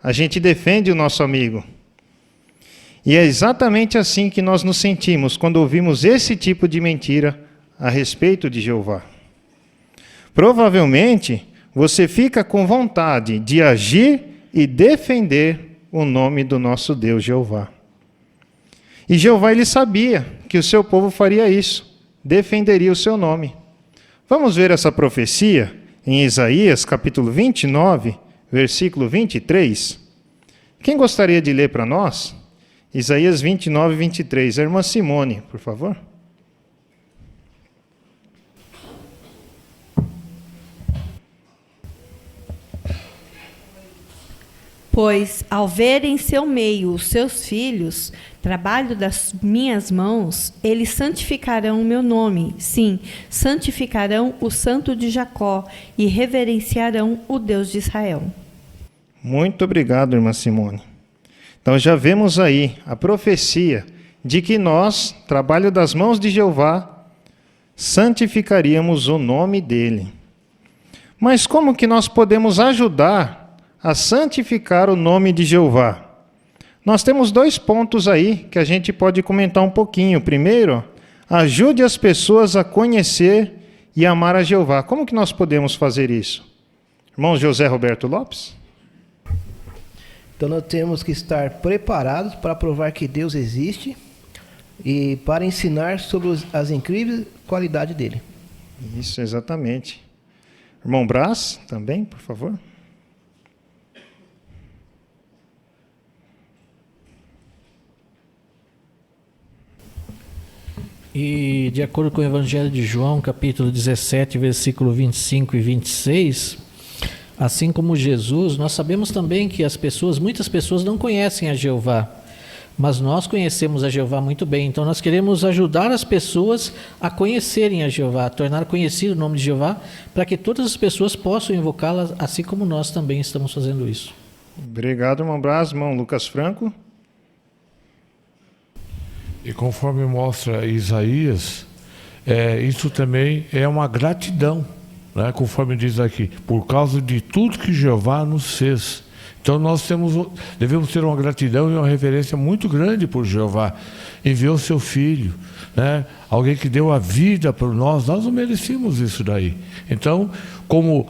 A gente defende o nosso amigo. E é exatamente assim que nós nos sentimos quando ouvimos esse tipo de mentira a respeito de Jeová. Provavelmente, você fica com vontade de agir e defender o nome do nosso Deus Jeová. E Jeová ele sabia que o seu povo faria isso, defenderia o seu nome. Vamos ver essa profecia em Isaías, capítulo 29, versículo 23. Quem gostaria de ler para nós? Isaías 29, 23. A irmã Simone, por favor. Pois, ao ver em seu meio os seus filhos, trabalho das minhas mãos, eles santificarão o meu nome. Sim, santificarão o Santo de Jacó e reverenciarão o Deus de Israel. Muito obrigado, irmã Simone. Então já vemos aí a profecia de que nós, trabalho das mãos de Jeová, santificaríamos o nome dele. Mas como que nós podemos ajudar a santificar o nome de Jeová? Nós temos 2 pontos aí que a gente pode comentar um pouquinho. Primeiro, ajude as pessoas a conhecer e amar a Jeová. Como que nós podemos fazer isso? Irmão José Roberto Lopes? Então nós temos que estar preparados para provar que Deus existe e para ensinar sobre as incríveis qualidades dele. Isso, exatamente. Irmão Brás, também, por favor. E de acordo com o Evangelho de João, capítulo 17, versículo 25 e 26, assim como Jesus, nós sabemos também que muitas pessoas não conhecem a Jeová, mas nós conhecemos a Jeová muito bem. Então nós queremos ajudar as pessoas a conhecerem a Jeová, a tornar conhecido o nome de Jeová, para que todas as pessoas possam invocá-la, assim como nós também estamos fazendo isso. Obrigado, irmão Brás. Irmão Lucas Franco. E conforme mostra Isaías, isso também é uma gratidão, né? Conforme diz aqui, por causa de tudo que Jeová nos fez. Então nós devemos ter uma gratidão e uma reverência muito grande por Jeová. Enviou seu filho, né? Alguém que deu a vida por nós não merecíamos isso daí. Então, como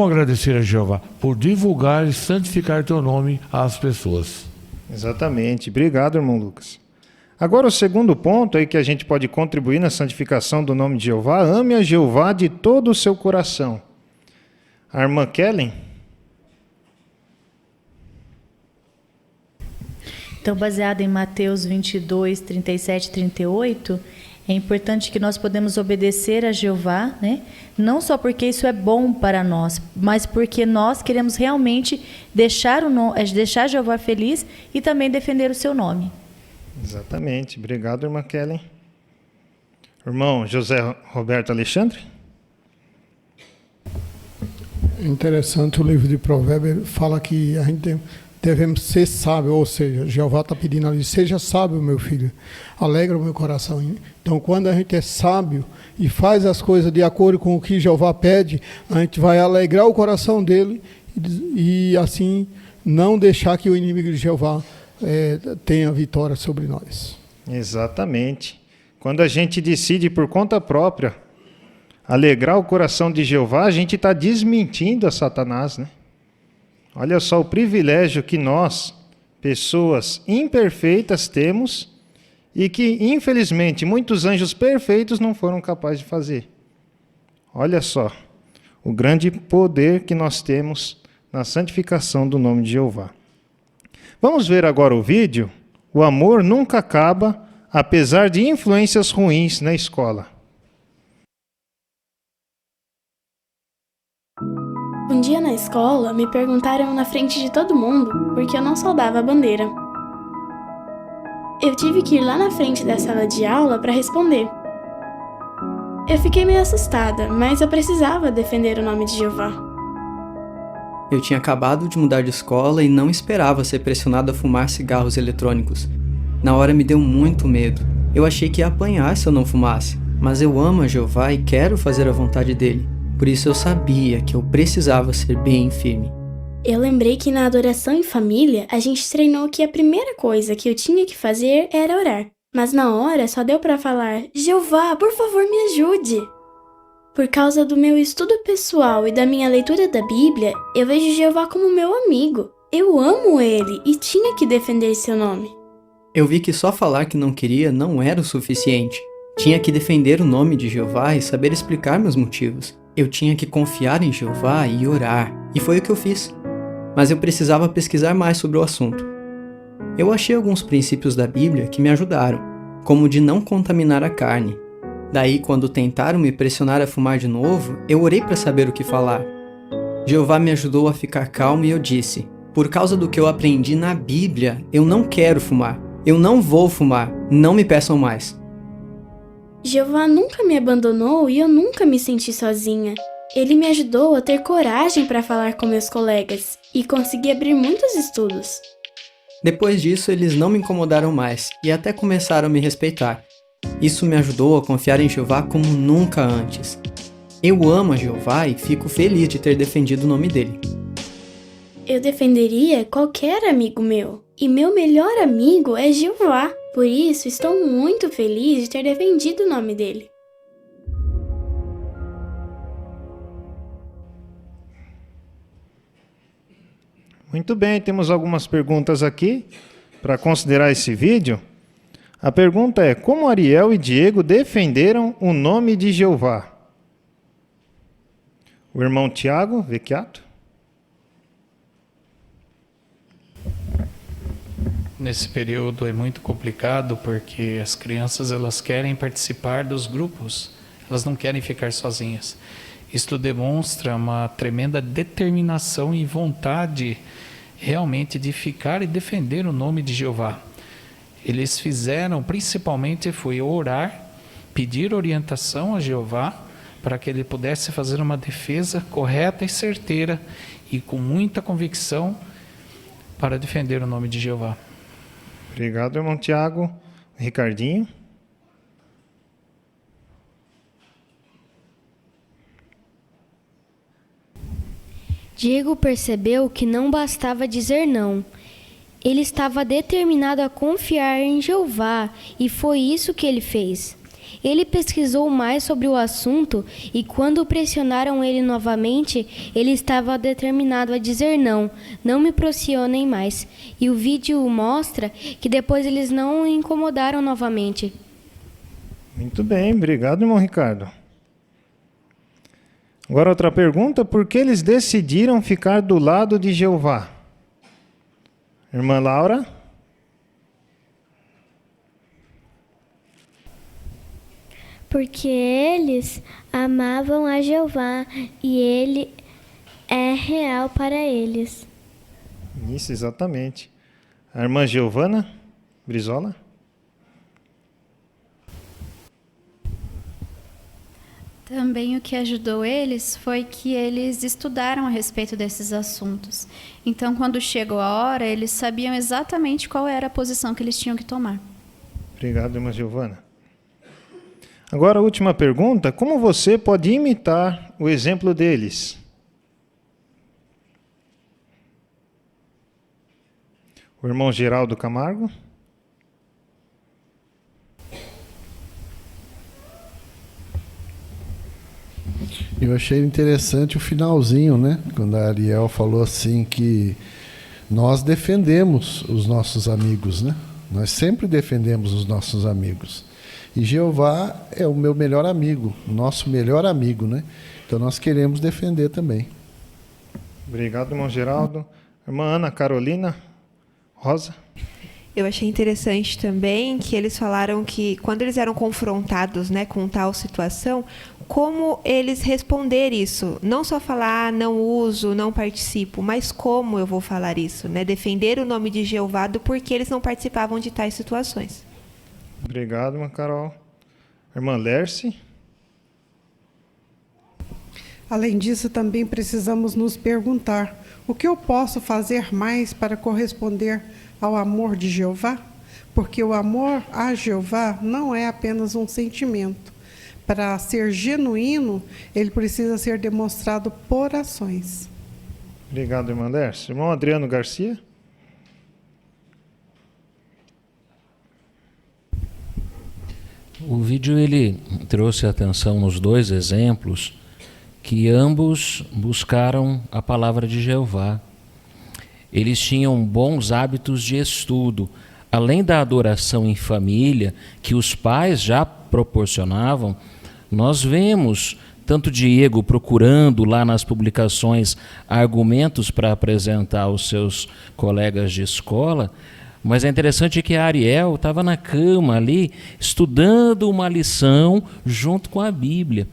agradecer a Jeová? Por divulgar e santificar teu nome às pessoas. Exatamente. Obrigado, irmão Lucas. Agora, o segundo ponto aí que a gente pode contribuir na santificação do nome de Jeová: ame a Jeová de todo o seu coração. A irmã Kellen. Então, baseado em Mateus 22, 37 e 38, é importante que nós podemos obedecer a Jeová, né? Não só porque isso é bom para nós, mas porque nós queremos realmente deixar Jeová feliz e também defender o seu nome. Exatamente. Obrigado, irmã Kellen. Irmão José Roberto Alexandre. Interessante, o livro de Provérbios fala que a gente devemos ser sábios, ou seja, Jeová está pedindo ali: seja sábio, meu filho, alegra o meu coração. Então, quando a gente é sábio e faz as coisas de acordo com o que Jeová pede, a gente vai alegrar o coração dele e assim não deixar que o inimigo de Jeová tenha vitória sobre nós. Exatamente. Quando a gente decide por conta própria alegrar o coração de Jeová, a gente está desmentindo a Satanás, né? Olha só o privilégio que nós, pessoas imperfeitas, temos e que, infelizmente, muitos anjos perfeitos não foram capazes de fazer. Olha só o grande poder que nós temos na santificação do nome de Jeová. Vamos ver agora o vídeo. O amor nunca acaba, apesar de influências ruins na escola. Um dia na escola, me perguntaram na frente de todo mundo por que eu não saudava a bandeira. Eu tive que ir lá na frente da sala de aula para responder. Eu fiquei meio assustada, mas eu precisava defender o nome de Jeová. Eu tinha acabado de mudar de escola e não esperava ser pressionado a fumar cigarros eletrônicos. Na hora me deu muito medo. Eu achei que ia apanhar se eu não fumasse, mas eu amo a Jeová e quero fazer a vontade dele. Por isso eu sabia que eu precisava ser bem firme. Eu lembrei que na adoração em família, a gente treinou que a primeira coisa que eu tinha que fazer era orar. Mas na hora só deu para falar, Jeová, por favor me ajude. Por causa do meu estudo pessoal e da minha leitura da Bíblia, eu vejo Jeová como meu amigo. Eu amo ele e tinha que defender seu nome. Eu vi que só falar que não queria não era o suficiente. Tinha que defender o nome de Jeová e saber explicar meus motivos. Eu tinha que confiar em Jeová e orar, e foi o que eu fiz. Mas eu precisava pesquisar mais sobre o assunto. Eu achei alguns princípios da Bíblia que me ajudaram, como o de não contaminar a carne. Daí, quando tentaram me pressionar a fumar de novo, eu orei para saber o que falar. Jeová me ajudou a ficar calmo e eu disse, por causa do que eu aprendi na Bíblia, eu não quero fumar. Eu não vou fumar. Não me peçam mais. Jeová nunca me abandonou e eu nunca me senti sozinha. Ele me ajudou a ter coragem para falar com meus colegas e consegui abrir muitos estudos. Depois disso, eles não me incomodaram mais e até começaram a me respeitar. Isso me ajudou a confiar em Jeová como nunca antes. Eu amo a Jeová e fico feliz de ter defendido o nome dele. Eu defenderia qualquer amigo meu. E meu melhor amigo é Jeová. Por isso, estou muito feliz de ter defendido o nome dele. Muito bem, temos algumas perguntas aqui para considerar esse vídeo. A pergunta é, como Ariel e Diego defenderam o nome de Jeová? O irmão Tiago Vecchiato. Nesse período é muito complicado porque as crianças elas querem participar dos grupos, elas não querem ficar sozinhas. Isto demonstra uma tremenda determinação e vontade realmente de ficar e defender o nome de Jeová. Eles fizeram, principalmente, foi orar, pedir orientação a Jeová para que ele pudesse fazer uma defesa correta e certeira e com muita convicção para defender o nome de Jeová. Obrigado, irmão Tiago. Ricardinho. Diego percebeu que não bastava dizer não. Ele estava determinado a confiar em Jeová e foi isso que ele fez. Ele pesquisou mais sobre o assunto e quando pressionaram ele novamente, ele estava determinado a dizer não me pressionem mais. E o vídeo mostra que depois eles não o incomodaram novamente. Muito bem, obrigado, irmão Ricardo. Agora outra pergunta, por que eles decidiram ficar do lado de Jeová? Irmã Laura? Porque eles amavam a Jeová e ele é real para eles. Isso, exatamente. A irmã Giovana Brizola? Também o que ajudou eles foi que eles estudaram a respeito desses assuntos. Então, quando chegou a hora, eles sabiam exatamente qual era a posição que eles tinham que tomar. Obrigado, irmã Giovana. Agora, a última pergunta. Como você pode imitar o exemplo deles? O irmão Geraldo Camargo. Eu achei interessante o finalzinho, né? Quando a Ariel falou assim que nós defendemos os nossos amigos, né? Nós sempre defendemos os nossos amigos. E Jeová é o meu melhor amigo, nosso melhor amigo, né? Então nós queremos defender também. Obrigado, irmão Geraldo. Irmã Ana Carolina Rosa. Eu achei interessante também que eles falaram que quando eles eram confrontados, né, com tal situação, como eles responder isso. Não só falar, não uso, não participo, mas como eu vou falar isso, né? Defender o nome de Jeová do porquê eles não participavam de tais situações. Obrigado, irmã Carol. Irmã Lerce. Além disso, também precisamos nos perguntar: o que eu posso fazer mais para corresponder ao amor de Jeová? Porque o amor a Jeová não é apenas um sentimento. Para ser genuíno, ele precisa ser demonstrado por ações. Obrigado, irmã Lerce. Irmão Adriano Garcia. O vídeo ele trouxe atenção nos dois exemplos que ambos buscaram a palavra de Jeová. Eles tinham bons hábitos de estudo, além da adoração em família que os pais já proporcionavam. Nós vemos tanto Diego procurando lá nas publicações argumentos para apresentar aos seus colegas de escola, mas é interessante que a Ariel estava na cama ali, estudando uma lição junto com a Bíblia.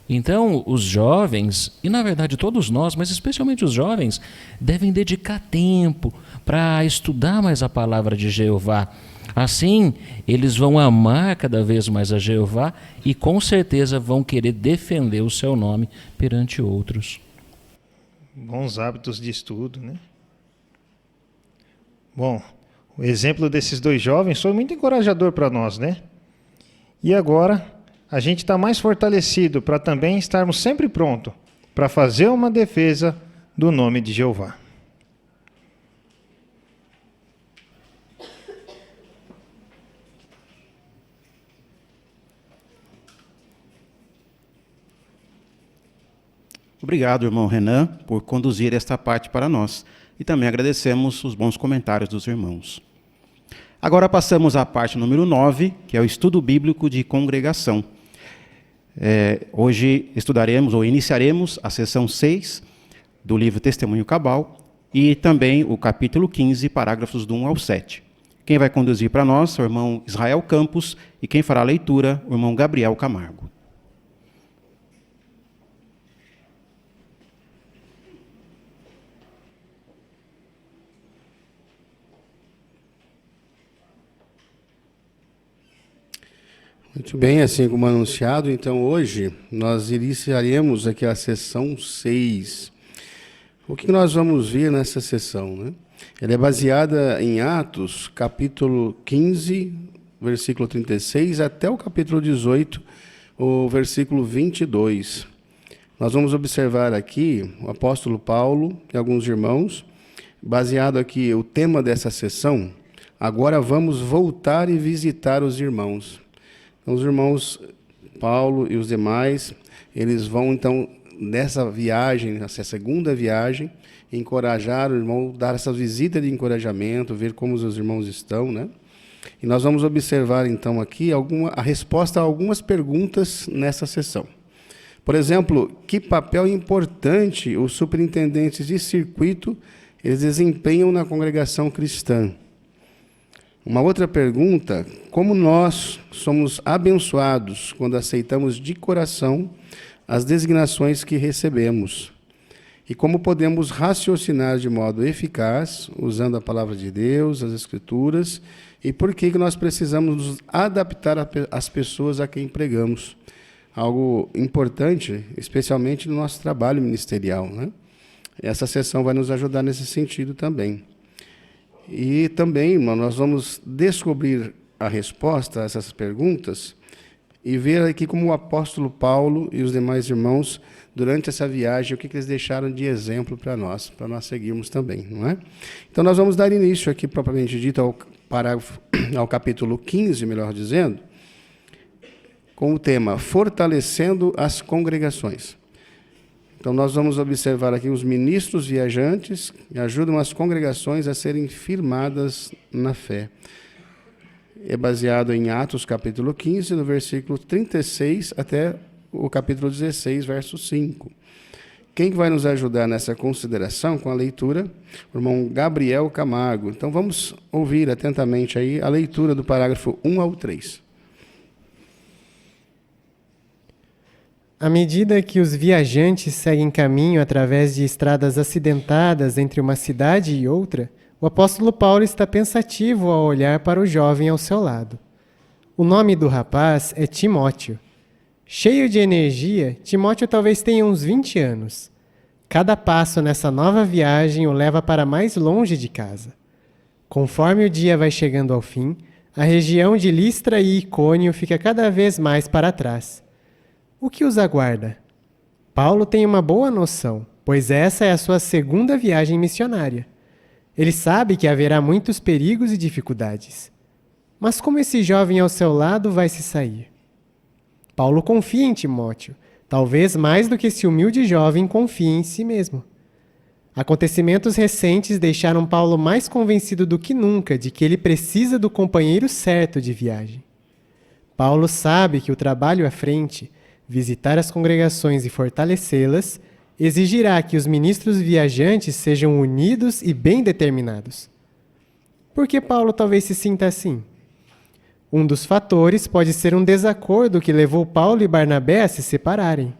Então, os jovens, e na verdade todos nós, mas especialmente os jovens, devem dedicar tempo para estudar mais a palavra de Jeová. Assim, eles vão amar cada vez mais a Jeová e com certeza vão querer defender o seu nome perante outros. Bons hábitos de estudo, né? Bom, o exemplo desses dois jovens foi muito encorajador para nós, né? E agora a gente está mais fortalecido para também estarmos sempre prontos para fazer uma defesa do nome de Jeová. Obrigado, irmão Renan, por conduzir esta parte para nós. E também agradecemos os bons comentários dos irmãos. Agora passamos à parte número 9, que é o estudo bíblico de congregação. Hoje estudaremos ou iniciaremos a sessão 6 do livro Testemunho Cabal e também o capítulo 15, parágrafos do 1 ao 7. Quem vai conduzir para nós é o irmão Israel Campos e quem fará a leitura, o irmão Gabriel Camargo. Muito bem, assim como anunciado, então hoje nós iniciaremos aqui a sessão 6. O que nós vamos ver nessa sessão, né? Ela é baseada em Atos, capítulo 15, versículo 36, até o capítulo 18, o versículo 22. Nós vamos observar aqui o apóstolo Paulo e alguns irmãos, baseado aqui o tema dessa sessão, agora vamos voltar e visitar os irmãos. Então, os irmãos Paulo e os demais, eles vão, então, nessa viagem, nessa segunda viagem, encorajar o irmão, dar essa visita de encorajamento, ver como os irmãos estão, né? E nós vamos observar, então, aqui a resposta a algumas perguntas nessa sessão. Por exemplo, que papel importante os superintendentes de circuito eles desempenham na congregação cristã? Uma outra pergunta: como nós somos abençoados quando aceitamos de coração as designações que recebemos? E como podemos raciocinar de modo eficaz, usando a palavra de Deus, as Escrituras, e por que nós precisamos nos adaptar às pessoas a quem pregamos? Algo importante, especialmente no nosso trabalho ministerial, né? Essa sessão vai nos ajudar nesse sentido também. E também nós vamos descobrir a resposta a essas perguntas e ver aqui como o apóstolo Paulo e os demais irmãos, durante essa viagem, o que eles deixaram de exemplo para nós seguirmos também, não é? Então, nós vamos dar início aqui, propriamente dito, ao capítulo 15, melhor dizendo, com o tema Fortalecendo as Congregações. Então, nós vamos observar aqui os ministros viajantes que ajudam as congregações a serem firmadas na fé. É baseado em Atos, capítulo 15, do versículo 36 até o capítulo 16, verso 5. Quem vai nos ajudar nessa consideração com a leitura? O irmão Gabriel Camargo. Então, vamos ouvir atentamente aí a leitura do parágrafo 1 ao 3. À medida que os viajantes seguem caminho através de estradas acidentadas entre uma cidade e outra, o apóstolo Paulo está pensativo ao olhar para o jovem ao seu lado. O nome do rapaz é Timóteo. Cheio de energia, Timóteo talvez tenha uns 20 anos. Cada passo nessa nova viagem o leva para mais longe de casa. Conforme o dia vai chegando ao fim, a região de Listra e Icônio fica cada vez mais para trás. O que os aguarda? Paulo tem uma boa noção, pois essa é a sua segunda viagem missionária. Ele sabe que haverá muitos perigos e dificuldades. Mas como esse jovem ao seu lado vai se sair? Paulo confia em Timóteo, talvez mais do que esse humilde jovem confie em si mesmo. Acontecimentos recentes deixaram Paulo mais convencido do que nunca de que ele precisa do companheiro certo de viagem. Paulo sabe que o trabalho à frente, visitar as congregações e fortalecê-las, exigirá que os ministros viajantes sejam unidos e bem determinados. Por que Paulo talvez se sinta assim? Um dos fatores pode ser um desacordo que levou Paulo e Barnabé a se separarem.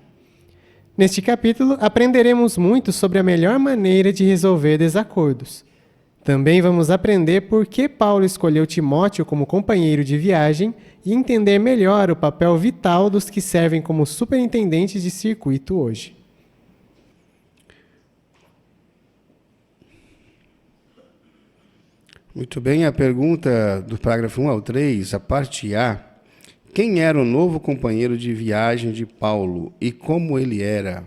Neste capítulo, aprenderemos muito sobre a melhor maneira de resolver desacordos. Também vamos aprender por que Paulo escolheu Timóteo como companheiro de viagem e entender melhor o papel vital dos que servem como superintendentes de circuito hoje. Muito bem, a pergunta do parágrafo 1 ao 3, a parte A. Quem era o novo companheiro de viagem de Paulo e como ele era?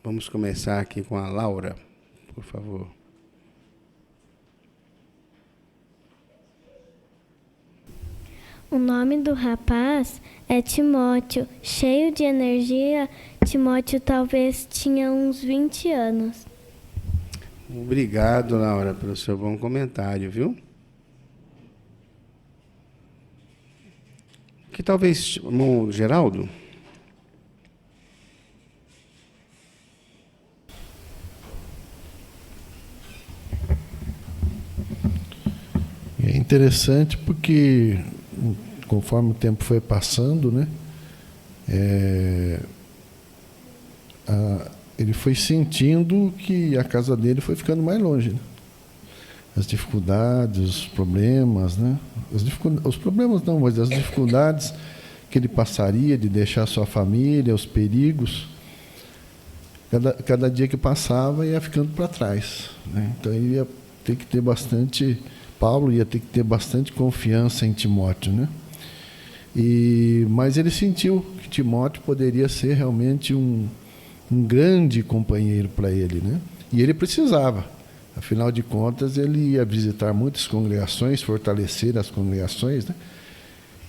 Vamos começar aqui com a Laura, por favor. O nome do rapaz é Timóteo. Cheio de energia, Timóteo talvez tinha uns 20 anos. Obrigado, Laura, pelo seu bom comentário, viu? Que talvez, irmão Geraldo? É interessante porque, conforme o tempo foi passando, né, ele foi sentindo que a casa dele foi ficando mais longe, né? As dificuldades, os problemas, né? Os problemas não, mas as dificuldades que ele passaria de deixar sua família, os perigos, cada dia que passava ia ficando para trás, né? Então ele ia ter que ter Paulo ia ter que ter bastante confiança em Timóteo, né? Mas ele sentiu que Timóteo poderia ser realmente um grande companheiro para ele, né? E ele precisava. Afinal de contas, ele ia visitar muitas congregações, fortalecer as congregações, né?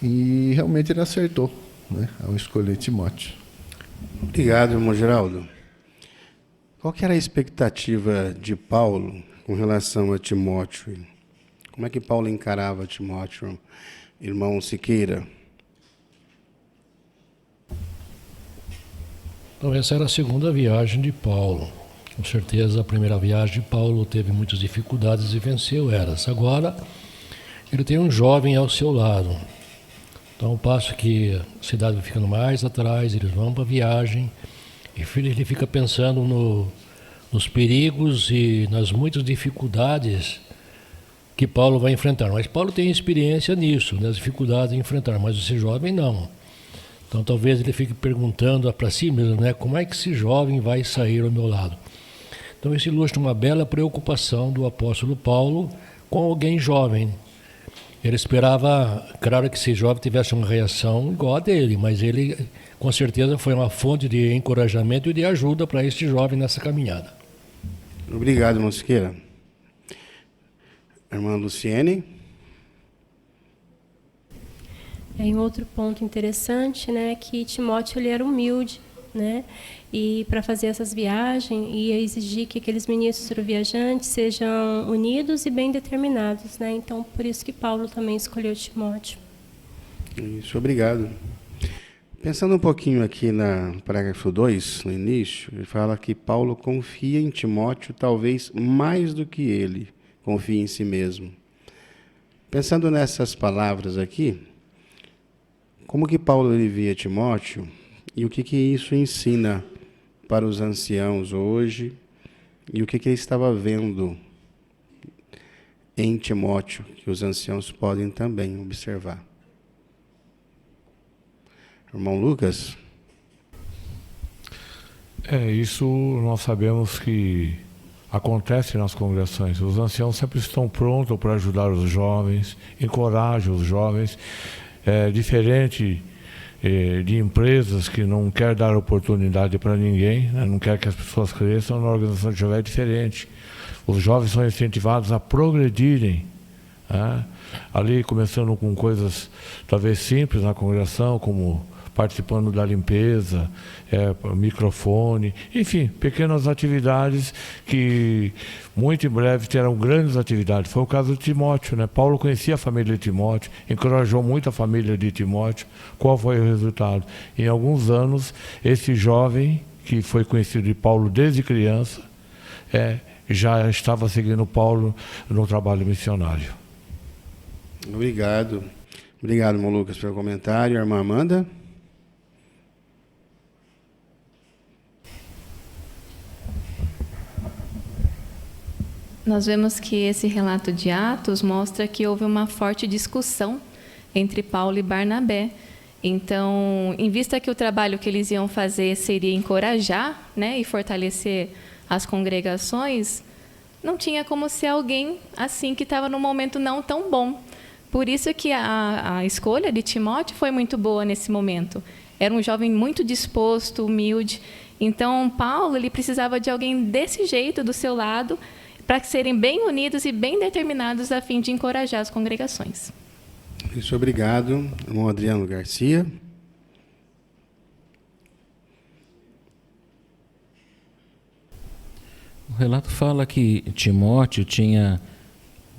E realmente ele acertou, né, ao escolher Timóteo. Obrigado, irmão Geraldo. Qual que era a expectativa de Paulo com relação a Timóteo? Como é que Paulo encarava Timóteo, irmão Siqueira? Então, essa era a segunda viagem de Paulo. Com certeza, a primeira viagem de Paulo teve muitas dificuldades e venceu elas. Agora, ele tem um jovem ao seu lado. Então, ao passo que a cidade vai ficando mais atrás, eles vão para a viagem, e ele fica pensando nos perigos e nas muitas dificuldades que Paulo vai enfrentar. Mas Paulo tem experiência nisso, nas dificuldades de enfrentar, mas esse jovem não. Então talvez ele fique perguntando para si mesmo, né, como é que esse jovem vai sair ao meu lado? Então isso ilustra uma bela preocupação do apóstolo Paulo com alguém jovem. Ele esperava, claro, que esse jovem tivesse uma reação igual a dele, mas ele, com certeza, foi uma fonte de encorajamento e de ajuda para este jovem nessa caminhada. Obrigado, irmão Siqueira. Irmã Luciene. Em outro ponto interessante, né, que Timóteo ele era humilde, né, e para fazer essas viagens ia exigir que aqueles ministros viajantes sejam unidos e bem determinados, né? Então por isso que Paulo também escolheu Timóteo. Isso, obrigado. Pensando um pouquinho aqui no parágrafo 2, no início, ele fala que Paulo confia em Timóteo talvez mais do que ele confia em si mesmo. Pensando nessas palavras aqui, como que Paulo ele via Timóteo e o que isso ensina para os anciãos hoje e o que ele estava vendo em Timóteo que os anciãos podem também observar? Irmão Lucas? Isso nós sabemos que acontece nas congregações. Os anciãos sempre estão prontos para ajudar os jovens, encorajam os jovens. É diferente de empresas que não quer dar oportunidade para ninguém, né? Não quer que as pessoas cresçam. Na organização de jovens é diferente. Os jovens são incentivados a progredirem, né? Ali começando com coisas talvez simples na congregação, como participando da limpeza, microfone, enfim, pequenas atividades que muito em breve terão grandes atividades. Foi o caso de Timóteo, né? Paulo conhecia a família de Timóteo, encorajou muito a família de Timóteo. Qual foi o resultado? Em alguns anos, esse jovem, que foi conhecido de Paulo desde criança, já estava seguindo Paulo no trabalho missionário. Obrigado. Obrigado, irmão Lucas, pelo comentário. Irmã Amanda? Nós vemos que esse relato de Atos mostra que houve uma forte discussão entre Paulo e Barnabé. Então, em vista que o trabalho que eles iam fazer seria encorajar, né, e fortalecer as congregações, não tinha como ser alguém assim que estava num momento não tão bom. Por isso que a escolha de Timóteo foi muito boa nesse momento. Era um jovem muito disposto, humilde. Então, Paulo ele precisava de alguém desse jeito do seu lado, para serem bem unidos e bem determinados a fim de encorajar as congregações. Isso, obrigado. Irmão Adriano Garcia. O relato fala que Timóteo tinha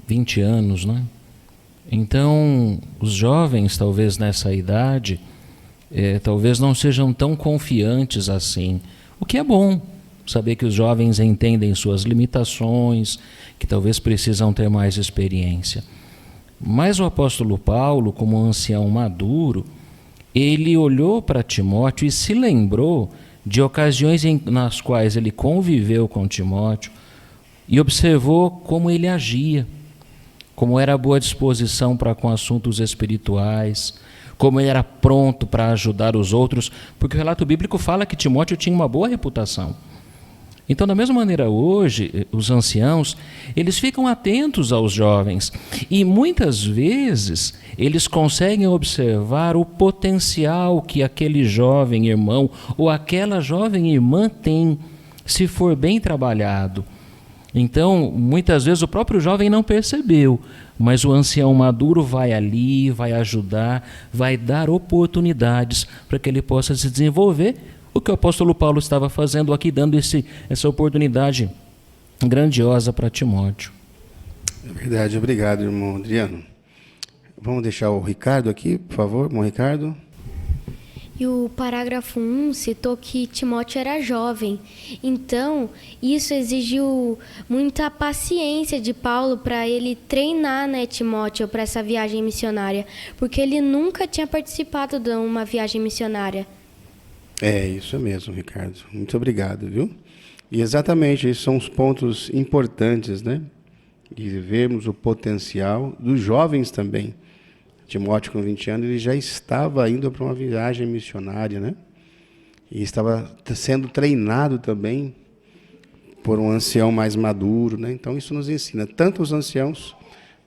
20 anos, né? Então, os jovens, talvez nessa idade, talvez não sejam tão confiantes assim, o que é bom. Saber que os jovens entendem suas limitações, que talvez precisam ter mais experiência. Mas o apóstolo Paulo, como um ancião maduro, ele olhou para Timóteo e se lembrou de ocasiões nas quais ele conviveu com Timóteo e observou como ele agia, como era a boa disposição para com assuntos espirituais, como ele era pronto para ajudar os outros, porque o relato bíblico fala que Timóteo tinha uma boa reputação. Então, da mesma maneira, hoje, os anciãos, eles ficam atentos aos jovens e, muitas vezes, eles conseguem observar o potencial que aquele jovem irmão ou aquela jovem irmã tem, se for bem trabalhado. Então, muitas vezes, o próprio jovem não percebeu, mas o ancião maduro vai ali, vai ajudar, vai dar oportunidades para que ele possa se desenvolver. O que o apóstolo Paulo estava fazendo aqui, dando essa oportunidade grandiosa para Timóteo. É verdade, obrigado, irmão Adriano. Vamos deixar o Ricardo aqui, por favor, irmão Ricardo. E o parágrafo 1 citou que Timóteo era jovem. Então, isso exigiu muita paciência de Paulo para ele treinar, né, Timóteo para essa viagem missionária, porque ele nunca tinha participado de uma viagem missionária. Isso mesmo, Ricardo. Muito obrigado, viu? E exatamente, esses são os pontos importantes, né? De vermos o potencial dos jovens também. Timóteo, com 20 anos, ele já estava indo para uma viagem missionária, né? E estava sendo treinado também por um ancião mais maduro, né? Então, isso nos ensina tanto os anciãos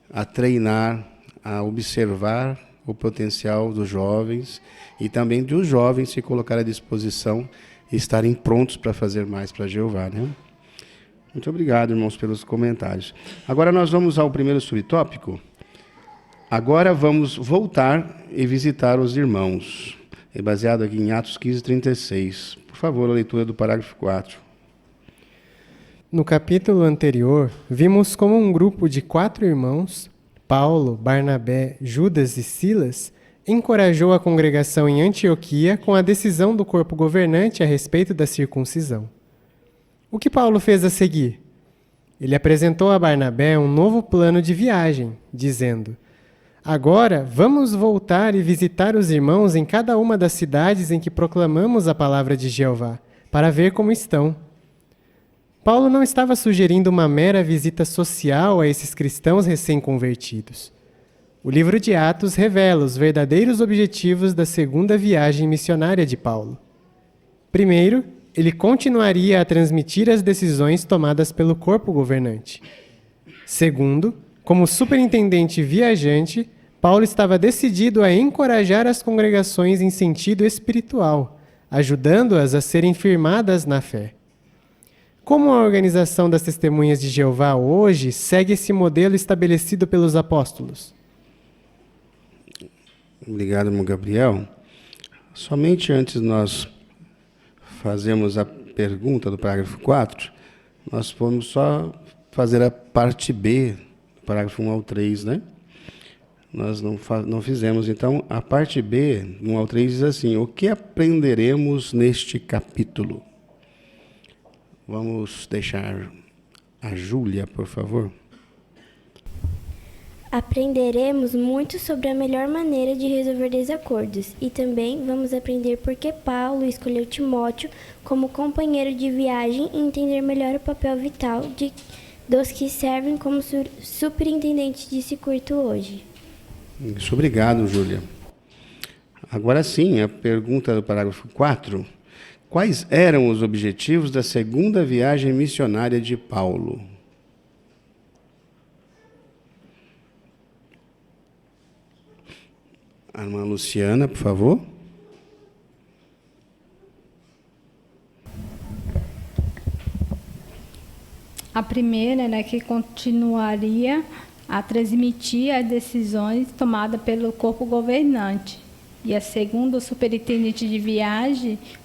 a treinar a observar o potencial dos jovens e também dos jovens se colocar à disposição e estarem prontos para fazer mais para Jeová, né? Muito obrigado, irmãos, pelos comentários. Agora nós vamos ao primeiro subtópico. Agora vamos voltar e visitar os irmãos. É baseado aqui em Atos 15:36. Por favor, a leitura do parágrafo 4. No capítulo anterior, vimos como um grupo de 4 irmãos, Paulo, Barnabé, Judas e Silas, encorajou a congregação em Antioquia com a decisão do corpo governante a respeito da circuncisão. O que Paulo fez a seguir? Ele apresentou a Barnabé um novo plano de viagem, dizendo: agora vamos voltar e visitar os irmãos em cada uma das cidades em que proclamamos a palavra de Jeová, para ver como estão. Paulo não estava sugerindo uma mera visita social a esses cristãos recém-convertidos. O livro de Atos revela os verdadeiros objetivos da segunda viagem missionária de Paulo. Primeiro, ele continuaria a transmitir as decisões tomadas pelo corpo governante. Segundo, como superintendente viajante, Paulo estava decidido a encorajar as congregações em sentido espiritual, ajudando-as a serem firmadas na fé. Como a organização das Testemunhas de Jeová hoje segue esse modelo estabelecido pelos apóstolos? Obrigado, irmão Gabriel. Somente antes de nós fazermos a pergunta do parágrafo 4, nós vamos só fazer a parte B, do parágrafo 1 ao 3, né? Nós não fizemos. Então, a parte B, 1 ao 3, diz assim: o que aprenderemos neste capítulo? Vamos deixar a Júlia, por favor. Aprenderemos muito sobre a melhor maneira de resolver desacordos e também vamos aprender por que Paulo escolheu Timóteo como companheiro de viagem e entender melhor o papel vital dos que servem como superintendente de circuito hoje. Isso, obrigado, Júlia. Agora sim, a pergunta do parágrafo 4. Quais eram os objetivos da segunda viagem missionária de Paulo? A irmã Luciana, por favor. A primeira era que continuaria a transmitir as decisões tomadas pelo corpo governante. E a segunda, o superintendente de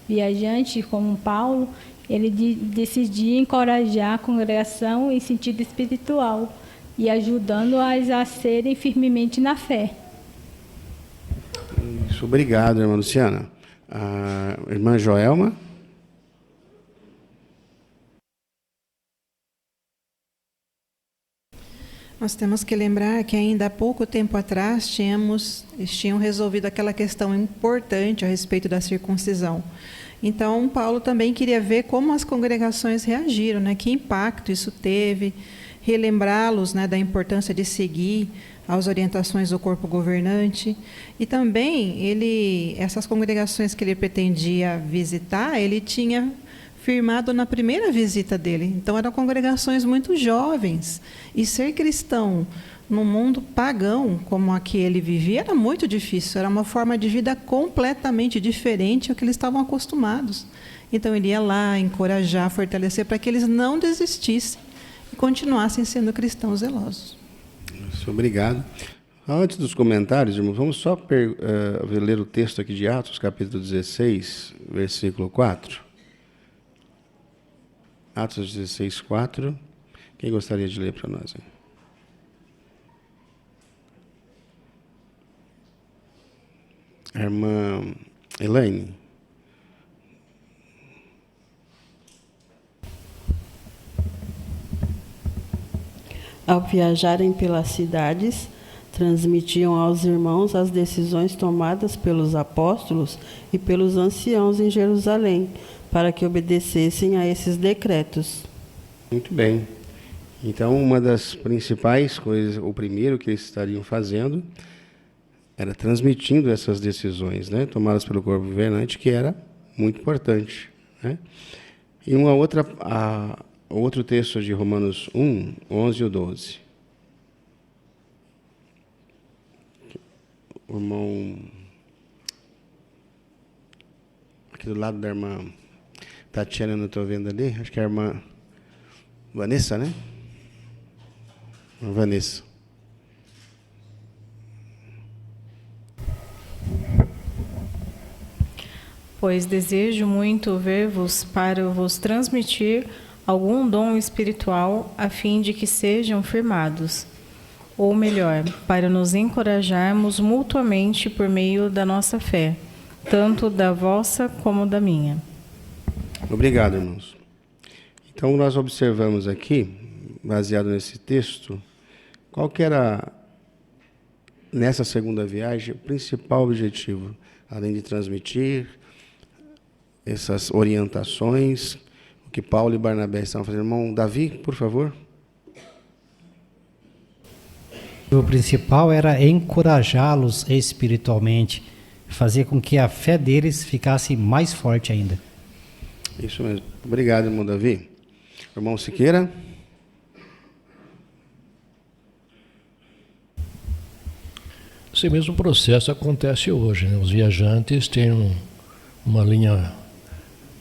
viajante, como Paulo, ele decidia encorajar a congregação em sentido espiritual e ajudando-as a serem firmemente na fé. Isso, obrigado, irmã Luciana. A irmã Joelma. Nós temos que lembrar que ainda há pouco tempo atrás eles tinham resolvido aquela questão importante a respeito da circuncisão. Então, Paulo também queria ver como as congregações reagiram, né? Que impacto isso teve, relembrá-los, né, da importância de seguir as orientações do corpo governante. E também, essas congregações que ele pretendia visitar, ele tinha firmado na primeira visita dele. Então, eram congregações muito jovens. E ser cristão num mundo pagão, como a que ele vivia, era muito difícil. Era uma forma de vida completamente diferente ao que eles estavam acostumados. Então, ele ia lá encorajar, fortalecer, para que eles não desistissem e continuassem sendo cristãos zelosos. Isso, obrigado. Antes dos comentários, irmãos, vamos só ler o texto aqui de Atos, capítulo 16, versículo 4. Atos 16, 4. Quem gostaria de ler para nós? A irmã Elaine. Ao viajarem pelas cidades, transmitiam aos irmãos as decisões tomadas pelos apóstolos e pelos anciãos em Jerusalém, para que obedecessem a esses decretos. Muito bem. Então, uma das principais coisas, o primeiro que eles estariam fazendo, era transmitindo essas decisões, né, tomadas pelo corpo governante, que era muito importante, né? E outro texto de Romanos 1, 11 e 12. O irmão aqui do lado da irmã Tatiana, não estou vendo ali, acho que é a irmã Vanessa, né? Vanessa. Pois desejo muito ver-vos para vos transmitir algum dom espiritual, a fim de que sejam firmados. Ou melhor, para nos encorajarmos mutuamente por meio da nossa fé, tanto da vossa como da minha. Obrigado, irmãos. Então, nós observamos aqui, baseado nesse texto, qual que era, nessa segunda viagem, o principal objetivo, além de transmitir essas orientações, o que Paulo e Barnabé estavam fazendo. Irmão Davi, por favor. O principal era encorajá-los espiritualmente, fazer com que a fé deles ficasse mais forte ainda. Isso mesmo. Obrigado, irmão Davi. Irmão Siqueira. Esse mesmo processo acontece hoje, né? Os viajantes têm uma linha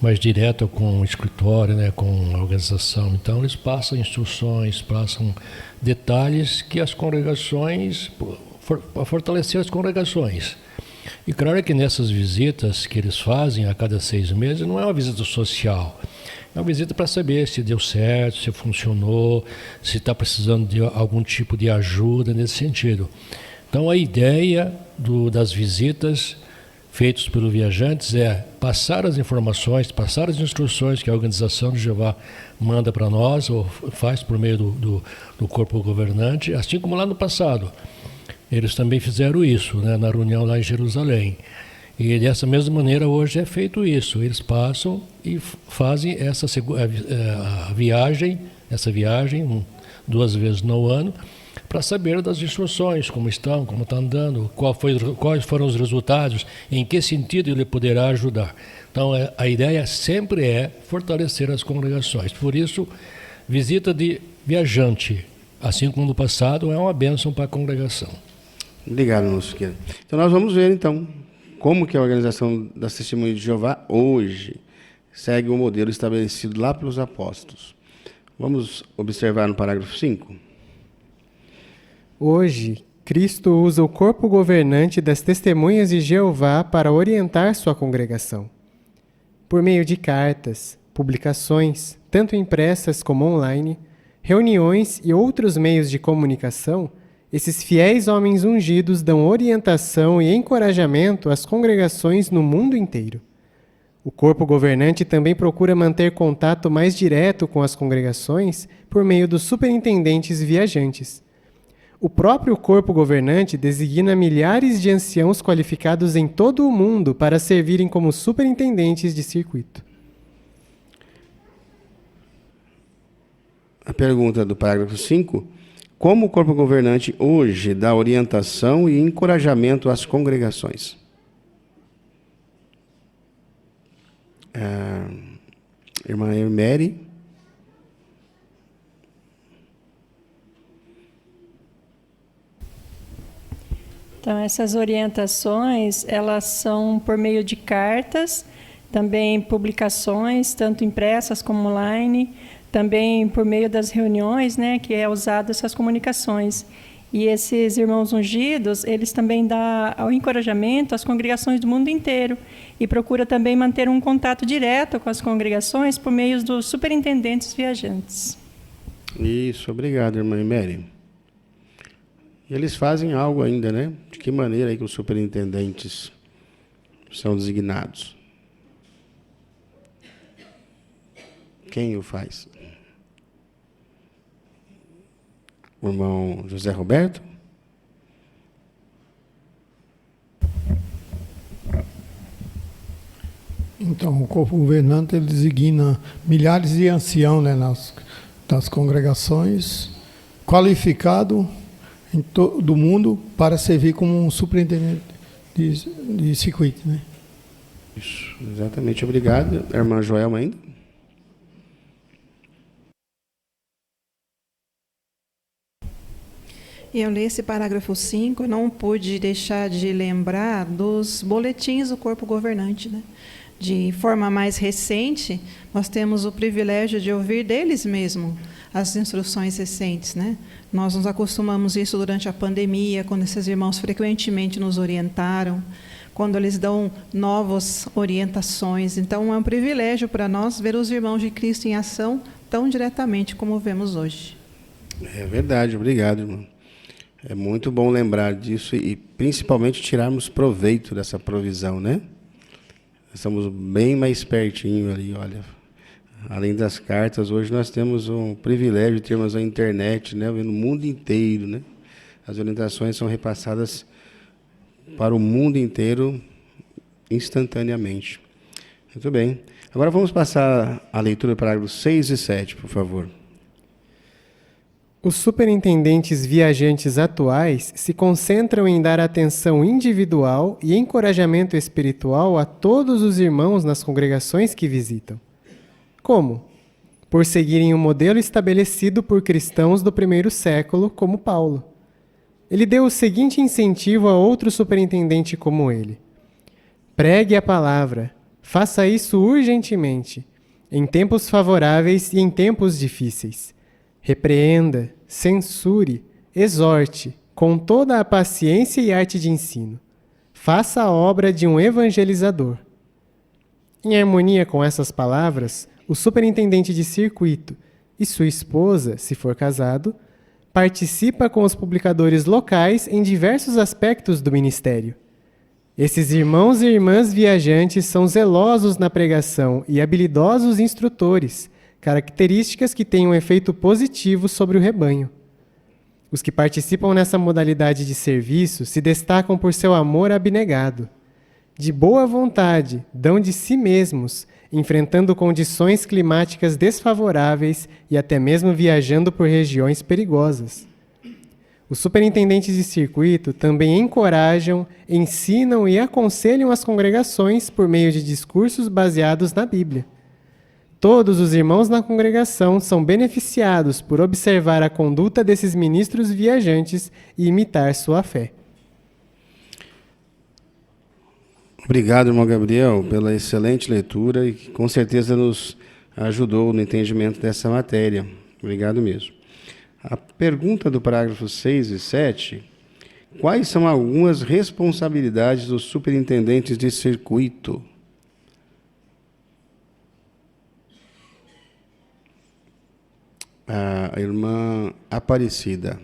mais direta com o escritório, né? Com a organização. Então, eles passam instruções, passam detalhes que as congregações, para fortalecer as congregações. E claro que nessas visitas que eles fazem a cada 6 meses, não é uma visita social. É uma visita para saber se deu certo, se funcionou, se está precisando de algum tipo de ajuda nesse sentido. Então, a ideia das visitas feitas pelos viajantes é passar as informações, passar as instruções que a organização de Jeová manda para nós, ou faz por meio do corpo governante, assim como lá no passado. Eles também fizeram isso, né, na reunião lá em Jerusalém. E dessa mesma maneira hoje é feito isso. Eles passam e fazem essa viagem 2 vezes no ano, para saber das instruções, como estão, como está andando, quais foram os resultados, em que sentido ele poderá ajudar. Então, a ideia sempre é fortalecer as congregações. Por isso, visita de viajante, assim como no passado, é uma bênção para a congregação. Obrigado, irmão Siqueira. Então, nós vamos ver, então, como que a organização das Testemunhas de Jeová hoje segue o modelo estabelecido lá pelos apóstolos. Vamos observar no parágrafo 5. Hoje, Cristo usa o corpo governante das Testemunhas de Jeová para orientar sua congregação. Por meio de cartas, publicações, tanto impressas como online, reuniões e outros meios de comunicação, esses fiéis homens ungidos dão orientação e encorajamento às congregações no mundo inteiro. O corpo governante também procura manter contato mais direto com as congregações por meio dos superintendentes viajantes. O próprio corpo governante designa milhares de anciãos qualificados em todo o mundo para servirem como superintendentes de circuito. A pergunta do parágrafo 5. Como o corpo governante hoje dá orientação e encorajamento às congregações? Irmã Mary. Então, essas orientações, elas são por meio de cartas, também publicações, tanto impressas como online, também por meio das reuniões, né, que é usado essas comunicações. E esses irmãos ungidos, eles também dão o encorajamento às congregações do mundo inteiro e procura também manter um contato direto com as congregações por meio dos superintendentes viajantes. Isso, obrigado, irmã Mary. E eles fazem algo ainda, né? De que maneira aí que os superintendentes são designados? Quem o faz? O irmão José Roberto? Então, o corpo governante ele designa milhares de anciãos, né, nas congregações, qualificado em todo o mundo para servir como um superintendente de circuito, né? Isso, exatamente. Obrigado. A irmã Joelma ainda? E eu li esse parágrafo 5, eu não pude deixar de lembrar dos boletins do corpo governante, né? De forma mais recente, nós temos o privilégio de ouvir deles mesmos as instruções recentes, né? Nós nos acostumamos isso durante a pandemia, quando esses irmãos frequentemente nos orientaram, quando eles dão novas orientações. Então, é um privilégio para nós ver os irmãos de Cristo em ação tão diretamente como vemos hoje. É verdade, obrigado, irmão. É muito bom lembrar disso e principalmente tirarmos proveito dessa provisão, né? Estamos bem mais pertinho ali, olha. Além das cartas, hoje nós temos um privilégio de termos a internet, né, no mundo inteiro, né? As orientações são repassadas para o mundo inteiro instantaneamente. Muito bem. Agora vamos passar a leitura do parágrafos 6 e 7, por favor. Os superintendentes viajantes atuais se concentram em dar atenção individual e encorajamento espiritual a todos os irmãos nas congregações que visitam. Como? Por seguirem o modelo estabelecido por cristãos do primeiro século, como Paulo. Ele deu o seguinte incentivo a outro superintendente como ele: pregue a palavra, faça isso urgentemente, em tempos favoráveis e em tempos difíceis. Repreenda, censure, exorte, com toda a paciência e arte de ensino. Faça a obra de um evangelizador. Em harmonia com essas palavras, o superintendente de circuito e sua esposa, se for casado, participa com os publicadores locais em diversos aspectos do ministério. Esses irmãos e irmãs viajantes são zelosos na pregação e habilidosos instrutores, características que têm um efeito positivo sobre o rebanho. Os que participam nessa modalidade de serviço se destacam por seu amor abnegado. De boa vontade, dão de si mesmos, enfrentando condições climáticas desfavoráveis e até mesmo viajando por regiões perigosas. Os superintendentes de circuito também encorajam, ensinam e aconselham as congregações por meio de discursos baseados na Bíblia. Todos os irmãos na congregação são beneficiados por observar a conduta desses ministros viajantes e imitar sua fé. Obrigado, irmão Gabriel, pela excelente leitura e que com certeza nos ajudou no entendimento dessa matéria. Obrigado mesmo. A pergunta do parágrafo 6 e 7, quais são algumas responsabilidades dos superintendentes de circuito? A irmã Aparecida.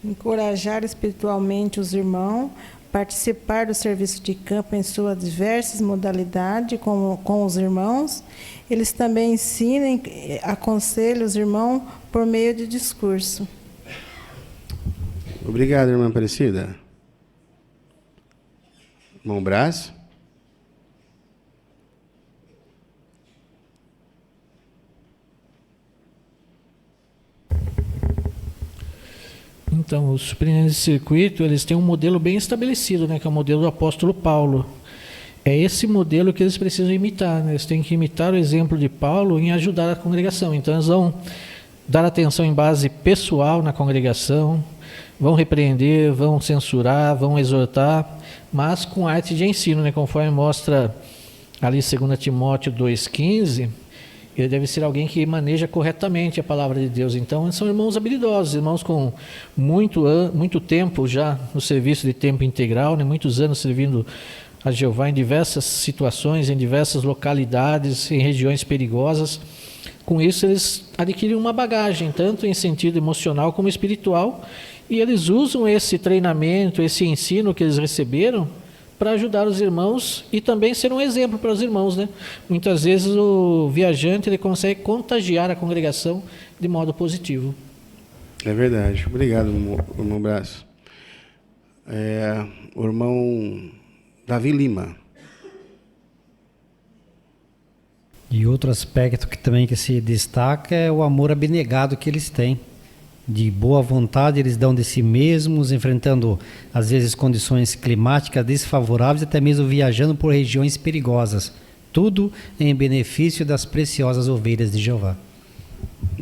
Encorajar espiritualmente os irmãos, participar do serviço de campo em suas diversas modalidades com os irmãos. Eles também ensinam, aconselham os irmãos por meio de discurso. Obrigado, irmã Aparecida. Irmão Brás. Então, os superintendentes de circuito, eles têm um modelo bem estabelecido, né, que é o modelo do apóstolo Paulo. É esse modelo que eles precisam imitar, né? Eles têm que imitar o exemplo de Paulo em ajudar a congregação. Então, eles vão dar atenção em base pessoal na congregação, vão repreender, vão censurar, vão exortar, mas com arte de ensino, né? Conforme mostra ali 2 Timóteo 2,15, ele deve ser alguém que maneja corretamente a palavra de Deus. Então, são irmãos habilidosos, irmãos com muito tempo já no serviço de tempo integral, né? Muitos anos servindo a Jeová em diversas situações, em diversas localidades, em regiões perigosas. Com isso, eles adquirem uma bagagem, tanto em sentido emocional como espiritual, e eles usam esse treinamento, esse ensino que eles receberam para ajudar os irmãos e também ser um exemplo para os irmãos, né? Muitas vezes o viajante ele consegue contagiar a congregação de modo positivo. É verdade. Obrigado, irmão Brás. O irmão Davi Lima. E outro aspecto que se destaca é o amor abnegado que eles têm. De boa vontade, eles dão de si mesmos, enfrentando, às vezes, condições climáticas desfavoráveis, até mesmo viajando por regiões perigosas. Tudo em benefício das preciosas ovelhas de Jeová.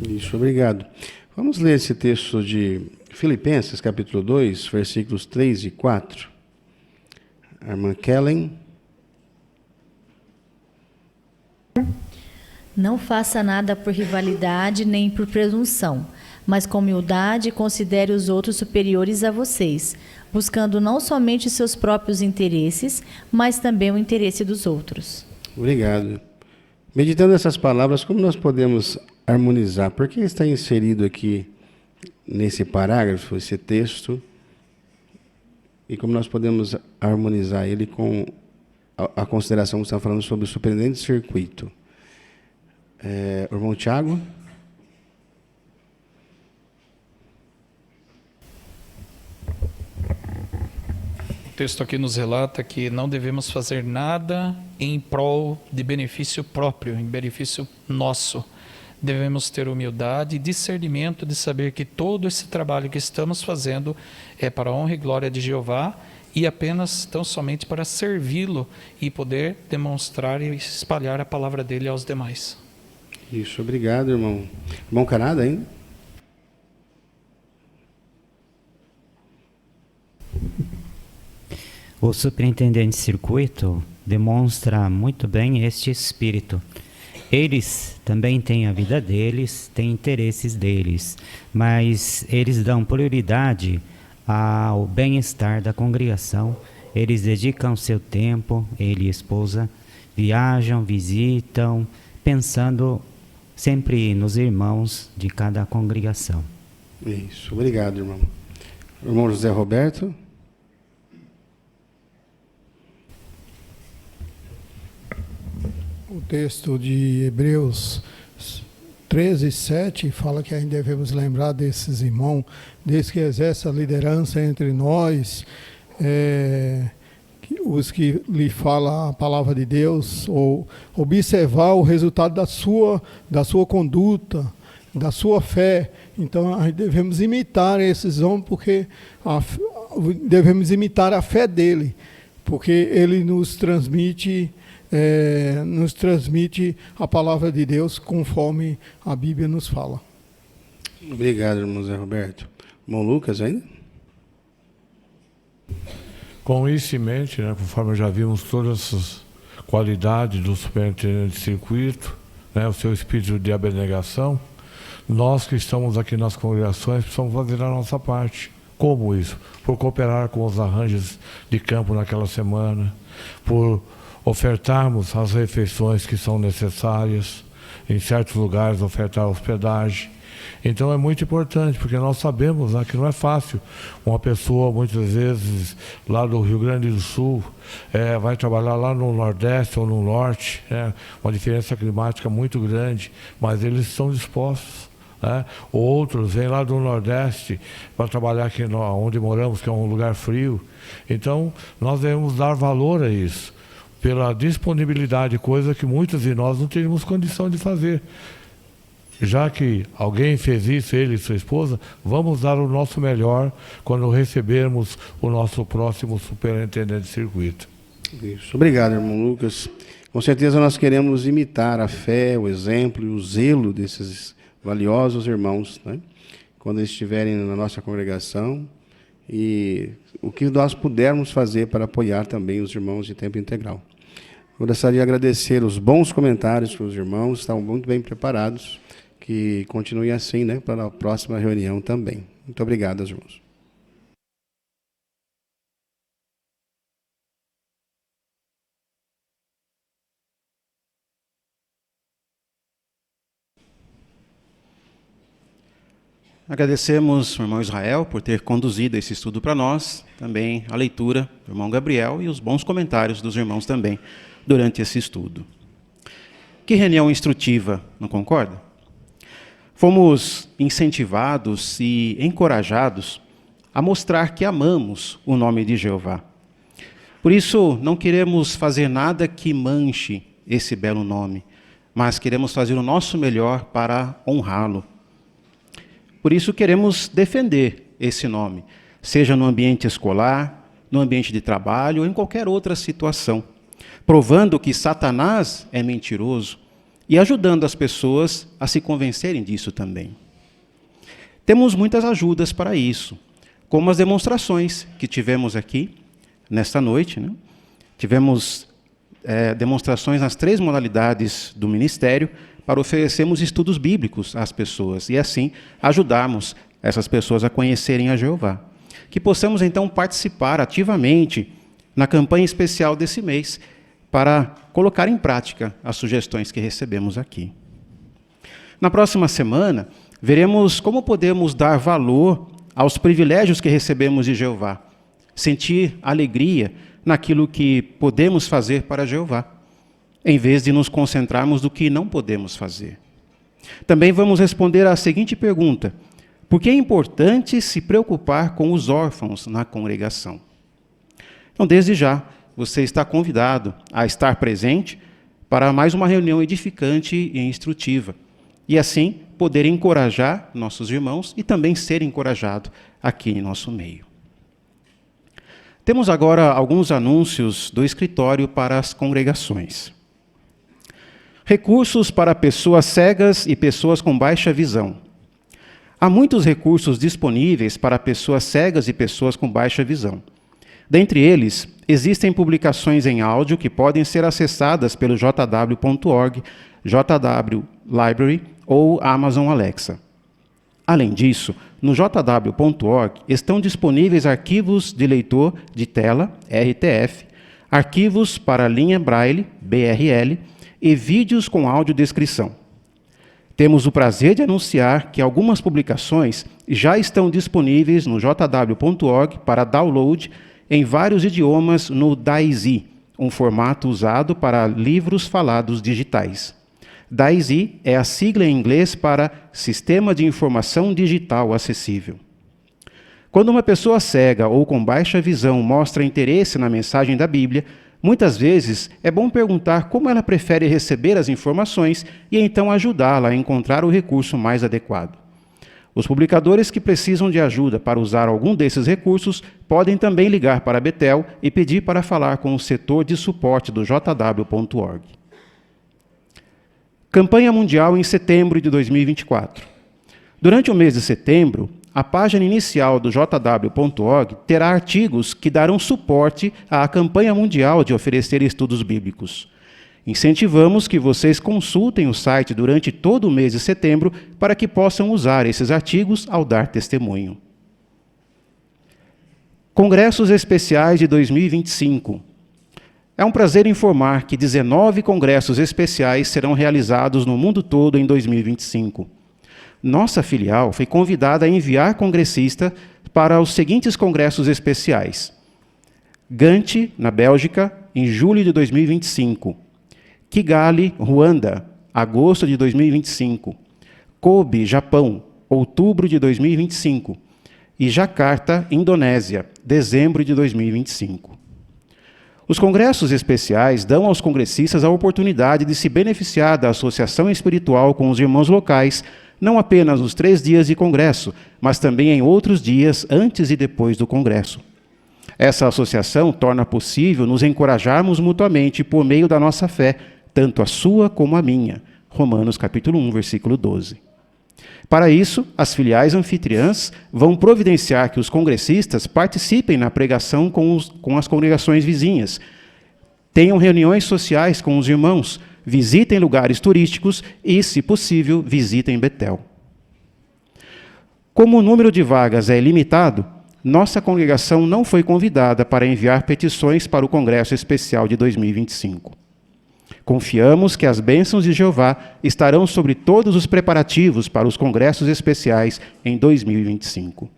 Isso, obrigado. Vamos ler esse texto de Filipenses, capítulo 2, versículos 3 e 4. A irmã Kellen. Não faça nada por rivalidade nem por presunção, mas com humildade considere os outros superiores a vocês, buscando não somente seus próprios interesses, mas também o interesse dos outros. Obrigado. Meditando essas palavras, como nós podemos harmonizar? Por que está inserido aqui nesse parágrafo, esse texto? E como nós podemos harmonizar ele com a consideração que está falando sobre o surpreendente circuito? Irmão Tiago? O texto aqui nos relata que não devemos fazer nada em prol de benefício próprio, em benefício nosso. Devemos ter humildade e discernimento de saber que todo esse trabalho que estamos fazendo é para a honra e glória de Jeová e apenas, tão somente para servi-lo e poder demonstrar e espalhar a palavra dele aos demais. Isso, obrigado, irmão. Irmão Canada ainda? O superintendente de circuito demonstra muito bem este espírito. Eles também têm a vida deles, têm interesses deles, mas eles dão prioridade ao bem-estar da congregação. Eles dedicam seu tempo, ele e a esposa, viajam, visitam, pensando sempre nos irmãos de cada congregação. Isso, obrigado, irmão. Irmão José Roberto. O texto de Hebreus 13, 7 fala que ainda devemos lembrar desses irmãos, desde que exerce a liderança entre nós, os que lhe falam a palavra de Deus, ou observar o resultado da sua conduta, da sua fé. Então, devemos imitar esses homens, porque devemos imitar a fé dele, porque ele nos transmite a palavra de Deus conforme a Bíblia nos fala. Obrigado, irmão Zé Roberto. Irmão Lucas ainda? Com isso em mente, conforme já vimos todas essas qualidades do superintendente de circuito, o seu espírito de abnegação, nós que estamos aqui nas congregações precisamos fazer a nossa parte. Como isso? Por cooperar com os arranjos de campo naquela semana, por ofertarmos as refeições que são necessárias, em certos lugares ofertar hospedagem. Então é muito importante, porque nós sabemos que não é fácil. Uma pessoa, muitas vezes, lá do Rio Grande do Sul, vai trabalhar lá no Nordeste ou no Norte, uma diferença climática muito grande, mas eles estão dispostos. Outros vêm lá do Nordeste para trabalhar aqui onde moramos, que é um lugar frio. Então, nós devemos dar valor a isso, pela disponibilidade, coisa que muitos de nós não teríamos condição de fazer. Já que alguém fez isso, ele e sua esposa, vamos dar o nosso melhor quando recebermos o nosso próximo superintendente de circuito. Isso. Obrigado, irmão Lucas. Com certeza nós queremos imitar a fé, o exemplo e o zelo desses valiosos irmãos, quando eles estiverem na nossa congregação, e o que nós pudermos fazer para apoiar também os irmãos de tempo integral. Eu gostaria de agradecer os bons comentários que os irmãos estavam muito bem preparados, que continuem assim, para a próxima reunião também. Muito obrigado, irmãos. Agradecemos ao irmão Israel por ter conduzido esse estudo para nós, também a leitura do irmão Gabriel e os bons comentários dos irmãos também durante esse estudo. Que reunião instrutiva, não concorda? Fomos incentivados e encorajados a mostrar que amamos o nome de Jeová. Por isso, não queremos fazer nada que manche esse belo nome, mas queremos fazer o nosso melhor para honrá-lo. Por isso, queremos defender esse nome, seja no ambiente escolar, no ambiente de trabalho ou em qualquer outra situação, provando que Satanás é mentiroso e ajudando as pessoas a se convencerem disso também. Temos muitas ajudas para isso, como as demonstrações que tivemos aqui nesta noite, né? Tivemos demonstrações nas 3 modalidades do ministério para oferecermos estudos bíblicos às pessoas e, assim, ajudarmos essas pessoas a conhecerem a Jeová. Que possamos, então, participar ativamente na campanha especial desse mês para colocar em prática as sugestões que recebemos aqui. Na próxima semana, veremos como podemos dar valor aos privilégios que recebemos de Jeová, sentir alegria naquilo que podemos fazer para Jeová, em vez de nos concentrarmos no que não podemos fazer. Também vamos responder à seguinte pergunta: por que é importante se preocupar com os órfãos na congregação? Então, desde já, você está convidado a estar presente para mais uma reunião edificante e instrutiva, e assim poder encorajar nossos irmãos e também ser encorajado aqui em nosso meio. Temos agora alguns anúncios do escritório para as congregações. Recursos para pessoas cegas e pessoas com baixa visão. Há muitos recursos disponíveis para pessoas cegas e pessoas com baixa visão. Dentre eles, existem publicações em áudio que podem ser acessadas pelo jw.org, JW Library ou Amazon Alexa. Além disso, no jw.org estão disponíveis arquivos de leitor de tela, RTF, arquivos para linha Braille, BRL, e vídeos com audiodescrição. Temos o prazer de anunciar que algumas publicações já estão disponíveis no jw.org para download em vários idiomas no DAISY, um formato usado para livros falados digitais. DAISY é a sigla em inglês para Sistema de Informação Digital Acessível. Quando uma pessoa cega ou com baixa visão mostra interesse na mensagem da Bíblia, muitas vezes é bom perguntar como ela prefere receber as informações e então ajudá-la a encontrar o recurso mais adequado. Os publicadores que precisam de ajuda para usar algum desses recursos podem também ligar para a Betel e pedir para falar com o setor de suporte do jw.org. Campanha Mundial em setembro de 2024. Durante o mês de setembro, a página inicial do jw.org terá artigos que darão suporte à campanha mundial de oferecer estudos bíblicos. Incentivamos que vocês consultem o site durante todo o mês de setembro para que possam usar esses artigos ao dar testemunho. Congressos Especiais de 2025. É um prazer informar que 19 congressos especiais serão realizados no mundo todo em 2025. Nossa filial foi convidada a enviar congressista para os seguintes congressos especiais: Gante, na Bélgica, em julho de 2025. Kigali, Ruanda, agosto de 2025. Kobe, Japão, outubro de 2025. E Jakarta, Indonésia, dezembro de 2025. Os congressos especiais dão aos congressistas a oportunidade de se beneficiar da associação espiritual com os irmãos locais, não apenas nos 3 dias de congresso, mas também em outros dias antes e depois do congresso. Essa associação torna possível nos encorajarmos mutuamente por meio da nossa fé, tanto a sua como a minha. Romanos capítulo 1, versículo 12. Para isso, as filiais anfitriãs vão providenciar que os congressistas participem na pregação com as congregações vizinhas, tenham reuniões sociais com os irmãos, visitem lugares turísticos e, se possível, visitem Betel. Como o número de vagas é limitado, nossa congregação não foi convidada para enviar petições para o Congresso Especial de 2025. Confiamos que as bênçãos de Jeová estarão sobre todos os preparativos para os congressos especiais em 2025.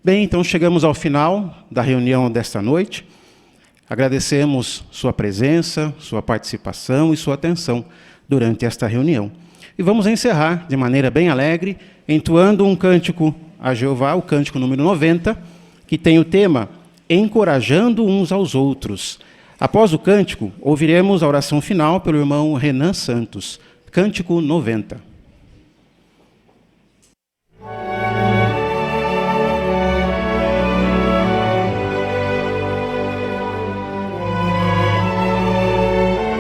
Bem, então chegamos ao final da reunião desta noite. Agradecemos sua presença, sua participação e sua atenção durante esta reunião. E vamos encerrar de maneira bem alegre, entoando um cântico a Jeová, o cântico número 90, que tem o tema Encorajando uns aos outros. Após o cântico, ouviremos a oração final pelo irmão Renan Santos. Cântico 90.